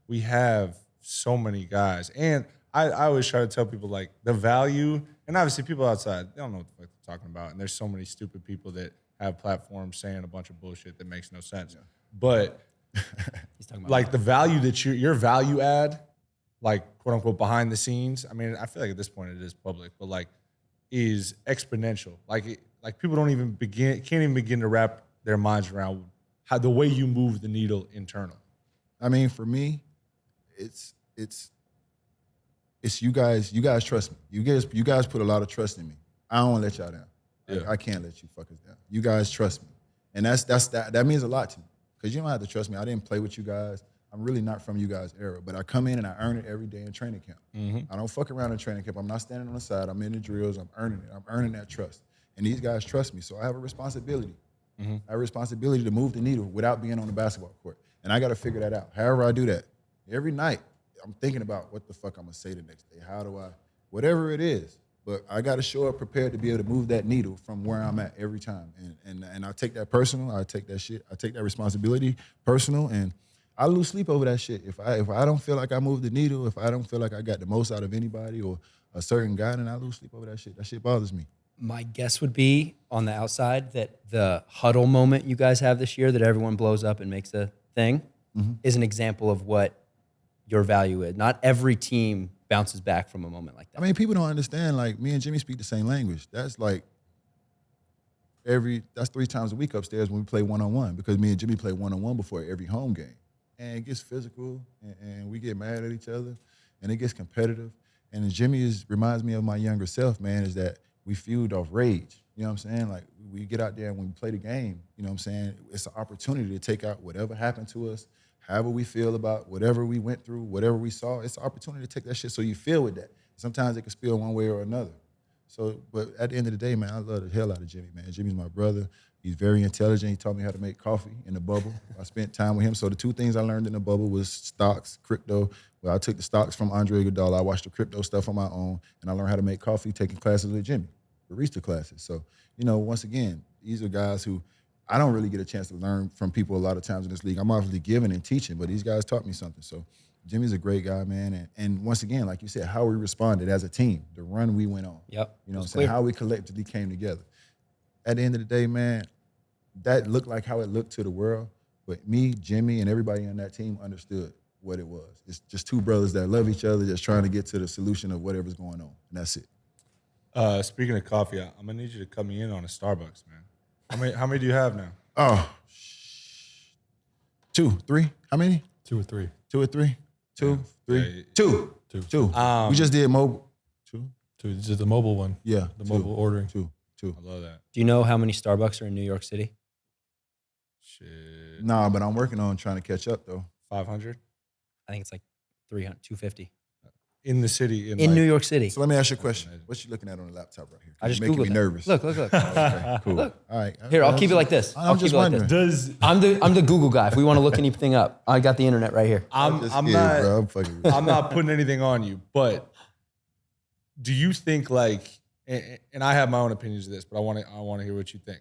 we have so many guys. And I always try to tell people like the value, and obviously people outside, they don't know what the fuck they're talking about. And there's so many stupid people that have platforms saying a bunch of bullshit that makes no sense. Yeah. But like the value that your value add, like quote unquote behind the scenes, I mean, I feel like at this point it is public, but like is exponential. Like people can't even begin to wrap their minds around how the way you move the needle internal. I mean, for me, it's you guys. You guys trust me. You guys put a lot of trust in me. I don't want to let y'all down. Yeah. I can't let you fuckers down. You guys trust me, and that means a lot to me because you don't have to trust me. I didn't play with you guys. I'm really not from you guys' era, but I come in and I earn it every day in training camp. Mm-hmm. I don't fuck around in training camp. I'm not standing on the side. I'm in the drills. I'm earning it. I'm earning that trust, and these guys trust me. So I have a responsibility. Mm-hmm. I have a responsibility to move the needle without being on the basketball court, and I got to figure that out. However I do that, every night. I'm thinking about what the fuck I'm gonna say the next day. How do I, whatever it is, but I gotta show up prepared to be able to move that needle from where I'm at every time. And I take that personal. I take that shit. I take that responsibility personal, and I lose sleep over that shit. If I don't feel like I moved the needle, if I don't feel like I got the most out of anybody or a certain guy, then I lose sleep over that shit. That shit bothers me. My guess would be on the outside that the huddle moment you guys have this year that everyone blows up and makes a thing is an example of what your value is. Not every team bounces back from a moment like that. I mean, people don't understand, like, me and Jimmy speak the same language. That's like that's 3 times a week upstairs when we play one-on-one because me and Jimmy play one-on-one before every home game. And it gets physical, and we get mad at each other, and it gets competitive. And Jimmy reminds me of my younger self, man, is that we feud off rage. You know what I'm saying? Like, we get out there and when we play the game, you know what I'm saying? It's an opportunity to take out whatever happened to us, however we feel about whatever we went through, whatever we saw. It's an opportunity to take that shit so you feel with that. Sometimes it can spill one way or another. So, but at the end of the day, man, I love the hell out of Jimmy, man. Jimmy's my brother. He's very intelligent. He taught me how to make coffee in the bubble. I spent time with him. So the 2 things I learned in the bubble was stocks, crypto. Well, I took the stocks from Andre Iguodala. I watched the crypto stuff on my own, and I learned how to make coffee taking classes with Jimmy, barista classes. So, once again, these are guys who I don't really get a chance to learn from people a lot of times in this league. I'm obviously giving and teaching, but these guys taught me something. So Jimmy's a great guy, man. And once again, like you said, how we responded as a team, the run we went on. Yep. You know what I'm saying? How we collectively came together. At the end of the day, man, that looked like how it looked to the world. But me, Jimmy, and everybody on that team understood what it was. It's just 2 brothers that love each other, just trying to get to the solution of whatever's going on. And that's it. Speaking of coffee, I'm gonna need you to cut me in on a Starbucks, man. How many do you have now? Oh, 2, 3. How many? 2 or 3. 2 or 3? 2, 3, Yeah. 2. 2. 2. We just did mobile. 2. 2. This is the mobile one. Yeah. The 2. mobile ordering. 2. I love that. Do you know how many Starbucks are in New York City? Shit. Nah, but I'm working on trying to catch up though. 500 I think it's like 300, 250. in the city. In New York City. So let me ask you a question. What you looking at on the laptop right here? I just You're making Googled me it. nervous. Look. Okay, cool. Look. All right. Here, I'll keep it like this. I'll I'm keep just it like wondering. this. Does I'm the Google guy. If we want to look anything up, I got the internet right here. I'm Just I'm kidding, not bro. I'm fucking with you. I'm not putting anything on you, but do you think like, and I have my own opinions of this, but I want to hear what you think.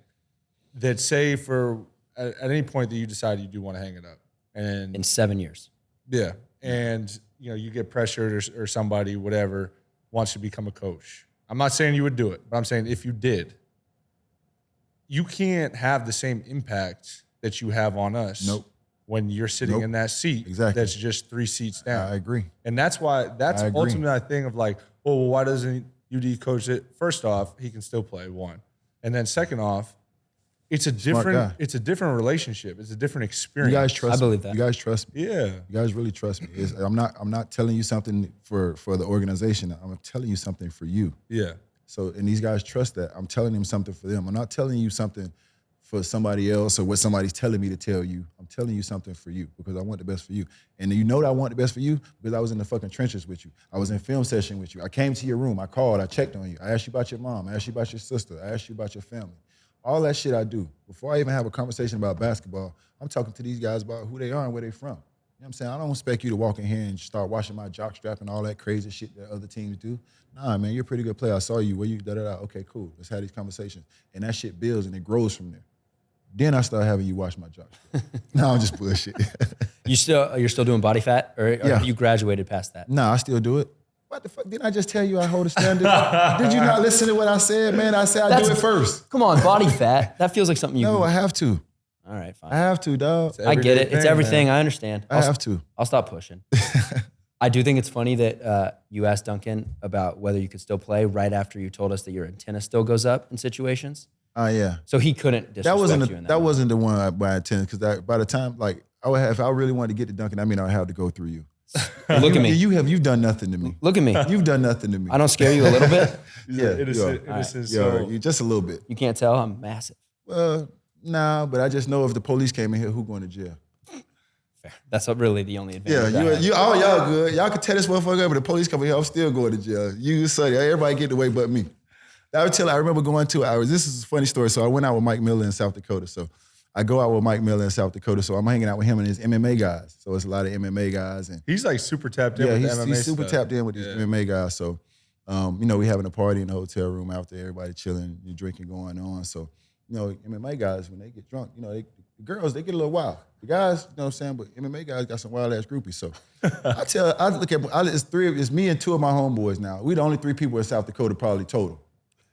That say for at any point that you decide you do want to hang it up, and In 7 years. yeah, and you get pressured or somebody whatever wants to become a coach. I'm not saying you would do it, but I'm saying if you did, you can't have the same impact that you have on us. Nope. When you're sitting Nope. in that seat, Exactly. that's just 3 seats down. I agree. And that's why that's I agree. ultimately a thing of like, well, why doesn't UD coach it? First off, he can still play one. And then second off, it's a different guy. it's a different relationship. It's a different experience. You guys trust I me. believe that. You guys trust me. Yeah. You guys really trust me. I'm not telling you something for the organization. I'm telling you something for you. Yeah. So, and these guys trust that. I'm telling them something for them. I'm not telling you something for somebody else or what somebody's telling me to tell you. I'm telling you something for you because I want the best for you. And you know that I want the best for you because I was in the fucking trenches with you. I was in film session with you. I came to your room. I called. I checked on you. I asked you about your mom. I asked you about your sister. I asked you about your family. All that shit I do. Before I even have a conversation about basketball, I'm talking to these guys about who they are and where they from. You know what I'm saying? I don't expect you to walk in here and start watching my jock strap and all that crazy shit that other teams do. Nah, man, you're a pretty good player. I saw you. Where you, da-da-da. Okay, cool. Let's have these conversations. And that shit builds and it grows from there. Then I start having you watch my jock strap. No, I'm just bullshit. You're still doing body fat, or Yeah. have you graduated past that? Nah, I still do it. What the fuck? Didn't I just tell you I hold a standard? Did you not listen to what I said, man? I said I do it first. Come on, body fat. That feels like something you. No, I have to. All right, fine. I have to, dog. I get it. It's thing, everything. man. I understand. I have to. I'll stop pushing. I do think it's funny that you asked Duncan about whether you could still play right after you told us that your antenna still goes up in situations. Yeah. So he couldn't disrespect That wasn't you in that. that wasn't the one by intent because by the time like I would have, if I really wanted to get to Duncan, I mean I would have to go through you. Look at me. You've done nothing to me. Look at me. You've done nothing to me. I don't scare you a little bit. Yeah, Innocent, you are. innocent You are. soul. You just a little bit. You can't tell I'm massive. Well, nah, but I just know if the police came in here, who going to jail? Fair. That's really the only Yeah, advantage. I have. y'all good. Y'all can tear this motherfucker up, but the police come in here, I'm still going to jail. You, Sonny, everybody get away but me. I remember going to hours. This is a funny story. So I went out with Mike Miller in South Dakota. So I go out with Mike Miller in South Dakota. So I'm hanging out with him and his MMA guys. So it's a lot of MMA guys. And He's like super tapped in yeah, with he's, the MMA he's super stuff. tapped in with these MMA guys. So, we having a party in the hotel room out there, everybody chilling, drinking going on. So, MMA guys, when they get drunk, the girls, they get a little wild. The guys, you know what I'm saying, but MMA guys got some wild ass groupies. So it's me and two of my homeboys now. We the only 3 people in South Dakota probably total.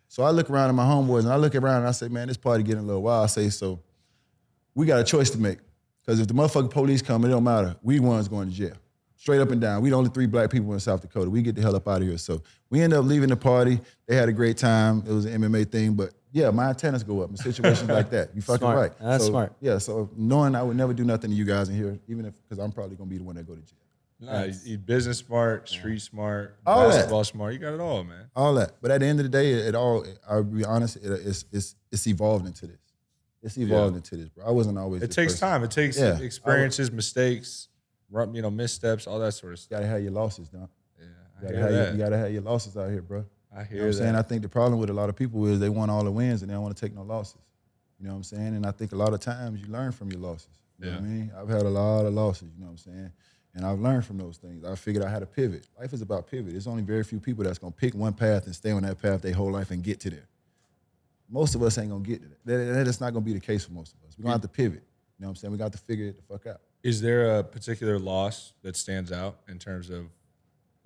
So I look around at my homeboys and I look around and I say, man, this party getting a little wild. I say, so we got a choice to make. Because if the motherfucking police come, it don't matter. We the ones going to jail. Straight up and down. We the only 3 black people in South Dakota. We get the hell up out of here. So we end up leaving the party. They had a great time. It was an MMA thing. But yeah, my antennas go up in situations like that. You fucking Smart. right. That's So, smart. Yeah, so knowing I would never do nothing to you guys in here, even if, because I'm probably going to be the one that go to jail. Nah, he's business smart, street smart, All that. basketball smart. You got it all, man. All that. But at the end of the day, I'll be honest, it's evolved into this. It's evolved into this, bro. I wasn't always It this takes person. time. It takes Yeah. experiences, mistakes, missteps, all that sort of You stuff. gotta have your losses, dog. Yeah, You I gotta, hear have that. you gotta have your losses out here, bro. I You hear know what I'm saying? that. I think the problem with a lot of people is they want all the wins and they don't want to take no losses. You know what I'm saying? And I think a lot of times you learn from your losses. You know what I mean? I've had a lot of losses, you know what I'm saying? And I've learned from those things. I figured out how to pivot. Life is about pivot. There's only very few people that's gonna pick one path and stay on that path their whole life and get to there. Most of us ain't gonna get to that. That's not gonna be the case for most of us. We're gonna have to pivot. You know what I'm saying? We got to figure it the fuck out. Is there a particular loss that stands out in terms of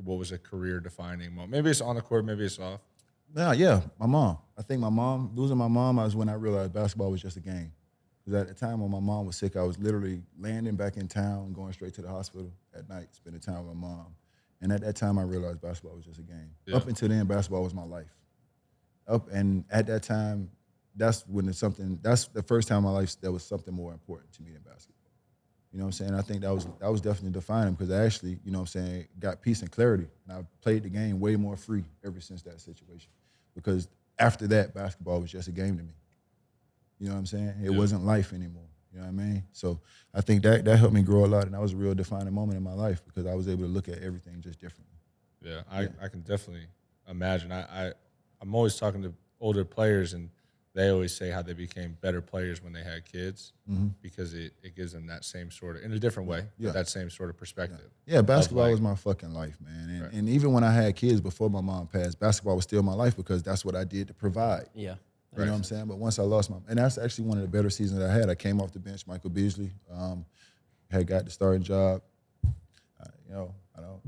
what was a career defining moment? Maybe it's on the court, maybe it's off. Yeah, my mom. I think losing my mom was when I realized basketball was just a game. Because at the time when my mom was sick, I was literally landing back in town, going straight to the hospital at night, spending time with my mom. And at that time, I realized basketball was just a game. Yeah. Up until then, basketball was my life. And at that time, that's the first time in my life that was something more important to me than basketball. You know what I'm saying? I think that was definitely defining because I actually, you know what I'm saying, got peace and clarity. And I've played the game way more free ever since that situation. Because after that, basketball was just a game to me. You know what I'm saying? It wasn't life anymore. You know what I mean? So I think that helped me grow a lot, and that was a real defining moment in my life because I was able to look at everything just differently. Yeah, I can definitely imagine. I'm always talking to older players, and they always say how they became better players when they had kids because it gives them that same sort of, in a different way, but that same sort of perspective. Yeah, basketball was my fucking life, man. And even when I had kids before my mom passed, basketball was still my life because that's what I did to provide. Yeah. You know what I'm saying? But once I lost and that's actually one of the better seasons I had. I came off the bench, Michael Beasley, had got the starting job. You know, I don't.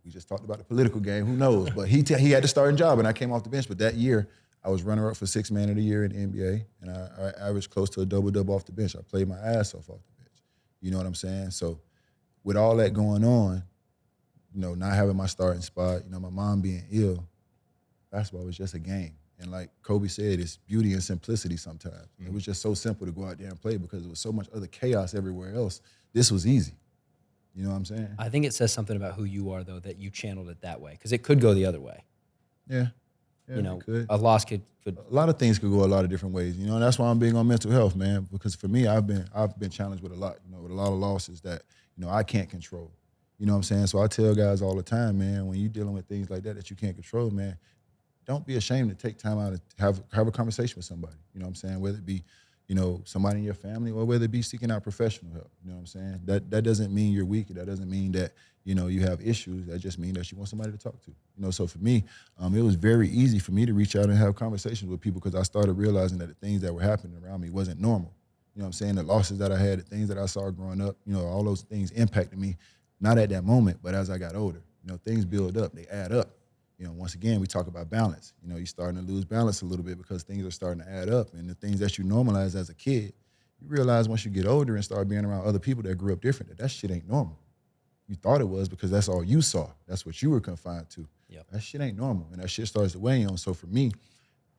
We just talked about the political game. Who knows? But he had the starting job, and I came off the bench. But that year, I was runner-up for Sixth Man of the Year in the NBA, and I averaged close to a double-double off the bench. I played my ass off the bench. You know what I'm saying? So with all that going on, you know, not having my starting spot, you know, my mom being ill, basketball was just a game. And like Kobe said, it's beauty and simplicity sometimes. It was just so simple to go out there and play because there was so much other chaos everywhere else. This was easy. You know what I'm saying? I think it says something about who you are, though, that you channeled it that way because it could go the other way. Yeah. You know, it could. a loss could. A lot of things could go a lot of different ways. You know, and that's why I'm big on mental health, man. Because for me, I've been challenged with a lot. You know, with a lot of losses that I can't control. You know what I'm saying? So I tell guys all the time, man, when you're dealing with things like that you can't control, man, don't be ashamed to take time out to have a conversation with somebody. You know what I'm saying? Whether it be, you know, somebody in your family or whether it be seeking out professional help. You know what I'm saying? That doesn't mean you're weak. That doesn't mean that, you know, you have issues. That just means that you want somebody to talk to. You know, so for me, it was very easy for me to reach out and have conversations with people because I started realizing that the things that were happening around me wasn't normal. You know what I'm saying? The losses that I had, the things that I saw growing up, you know, all those things impacted me, not at that moment, but as I got older. You know, things build up, they add up. You know, once again, we talk about balance. You know, you're starting to lose balance a little bit because things are starting to add up. And the things that you normalize as a kid, you realize once you get older and start being around other people that grew up different, that shit ain't normal. You thought it was because that's all you saw. That's what you were confined to. Yep. That shit ain't normal. And that shit starts to weigh on. So for me,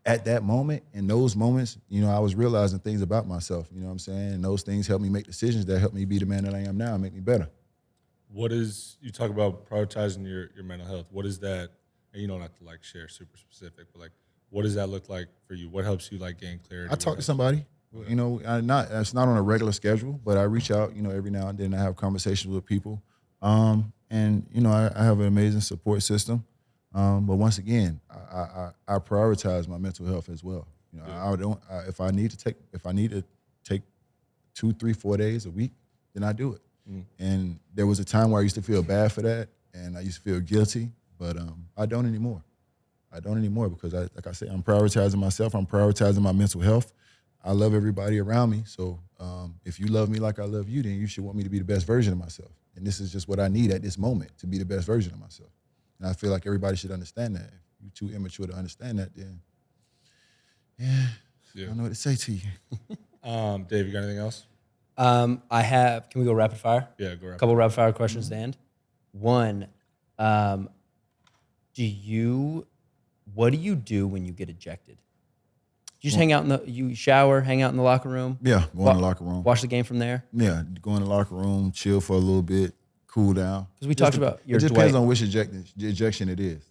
at that moment, in those moments, you know, I was realizing things about myself. You know what I'm saying? And those things helped me make decisions that helped me be the man that I am now and make me better. You talk about prioritizing your mental health. What is that? And you don't have to like share super specific, but like, what does that look like for you? What helps you like gain clarity? I talk to somebody. You know, it's not on a regular schedule, but I reach out, you know, every now and then. I have conversations with people. And, you know, I have an amazing support system. But once again, I prioritize my mental health as well. You know, if I need to take 2, 3, 4 days a week, then I do it. And there was a time where I used to feel bad for that and I used to feel guilty, but I don't anymore. I don't anymore because, like I said, I'm prioritizing myself. I'm prioritizing my mental health. I love everybody around me. So if you love me like I love you, then you should want me to be the best version of myself. And this is just what I need at this moment, to be the best version of myself. And I feel like everybody should understand that. If you're too immature to understand that, then I don't know what to say to you. Dave, you got anything else? Can we go rapid fire? Yeah, go rapid fire. A couple rapid fire questions to end. One, what do you do when you get ejected? You just hang out you shower, hang out in the locker room? Yeah, go in the locker room. Watch the game from there? Yeah, go in the locker room, chill for a little bit, cool down. Because we talked about your It just depends on which ejection it is.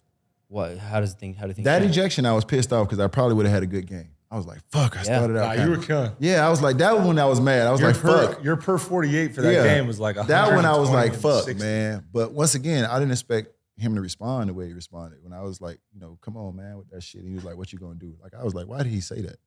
What? How do things That change? ejection, I was pissed off because I probably would have had a good game. I was like, fuck, I started out. You were killing. Yeah, I was like, that one I was mad. I was like, fuck. Your per 48 for that game was like 120. That one I was like, fuck, 60. man. But once again, I didn't expect him to respond the way he responded. When I was like, you know, come on, man, with that shit. He was like, what you gonna do? Like, I was like, why did he say that?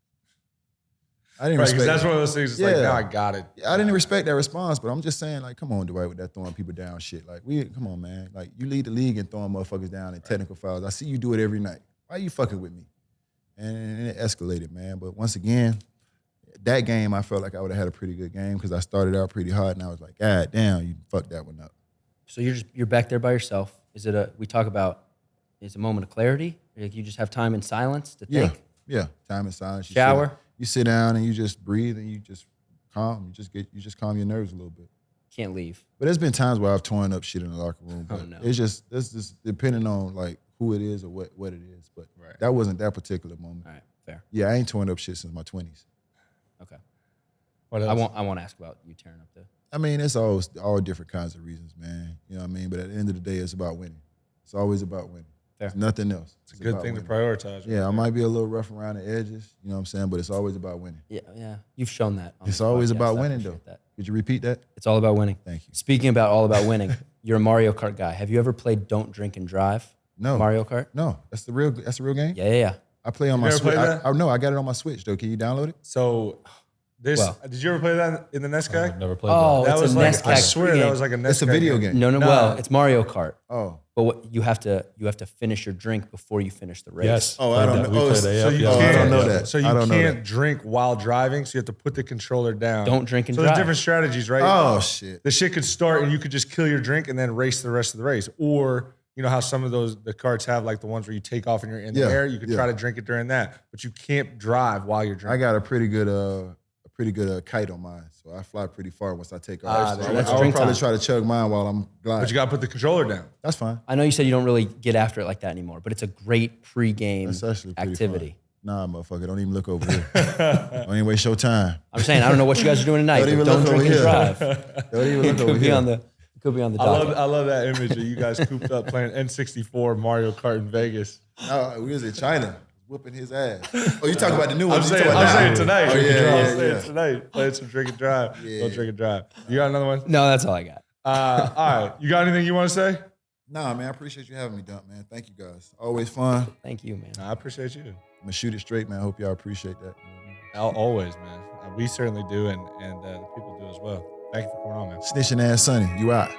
I didn't respect. That's one of those things. It's like, now I got it. I didn't respect that response, but I'm just saying, like, come on, Dwight, with that throwing people down shit. Like, come on, man. Like, you lead the league in throwing motherfuckers down in technical fouls. I see you do it every night. Why are you fucking with me? And it escalated, man. But once again, that game, I felt like I would have had a pretty good game because I started out pretty hard, and I was like, God damn, you fucked that one up. So you're back there by yourself. Is it it's a moment of clarity? Like you just have time in silence to think? Yeah, time in silence. Shower? You sit down and you just breathe and you just calm. You just calm your nerves a little bit. Can't leave. But there's been times where I've torn up shit in the locker room. But no. It's just depending on like who it is or what it is. But that wasn't that particular moment. All right, fair. Yeah, I ain't torn up shit since my 20s. Okay. What else? I won't ask about you tearing up I mean, it's all different kinds of reasons, man. You know what I mean? But at the end of the day, it's about winning. It's always about winning. Fair. It's nothing else. It's a good about thing winning. to prioritize. Yeah, I might be a little rough around the edges, you know what I'm saying? But it's always about winning. Yeah. You've shown that. On It's this always podcast. about I winning, appreciate though. that. Could you repeat that? It's all about winning. Thank you. Speaking about all about winning, you're a Mario Kart guy. Have you ever played Don't Drink and Drive? No. Mario Kart? No, that's the real game? Yeah. I play on my never Switch. played that? I know, I got it on my Switch, though. Can you download it? So this, Well. did you ever play that in the NES I've guy? never played Oh, that. That it's was a like, NES I guy swear game. that was like a NES It's a guy video game. No, No. well, it's Mario Kart. Oh. But you have to finish your drink before you finish the race. Yes. Oh, I Played don't that. know. We Oh, played so that. So Yep, you yep. Oh, I can't, don't know that. So you I don't know can't that. drink while driving. So you have to put the controller down. Don't drink and so drive. there's different strategies, right? Oh, shit. The shit could start and you could just kill your drink and then race the rest of the race. Or you know how some of the carts have like the ones where you take off and you're in the Yeah, air. You could yeah. try to drink it during that, but you can't drive while you're I drinking. got a pretty good kite on mine, so I fly pretty far once I take off. there So you that's I would drink probably time. try to chug mine while I'm gliding. But you got to put the controller down. That's fine. I know you said you don't really get after it like that anymore, but it's a great pregame That's actually pretty activity. fun. Nah, motherfucker, don't even look over here. Don't even waste your time. I'm saying I don't know what you guys are doing tonight, Don't but even don't look drink over and here. drive. Don't even It look over could be here. on the docket. I love that image of you guys cooped up playing N64 Mario Kart in Vegas. No, we was in China, whooping his ass. Oh, you talking about the new one? I'm You saying talking about now? tonight. Oh, Drink and yeah, drive. yeah, I'm saying yeah. tonight. Playing some drink and drive. Yeah. Don't drink and drive. You got another one? No, that's all I got. All right. You got anything you want to say? Nah, man, I appreciate you having me, Dunk, man. Thank you, guys. Always fun. Thank you, man. I appreciate you. I'm gonna shoot it straight, man. I hope y'all appreciate that. Always, man. We certainly do, and the people do as well. Thank you for coming on, man. Snitching ass Sonny, you out.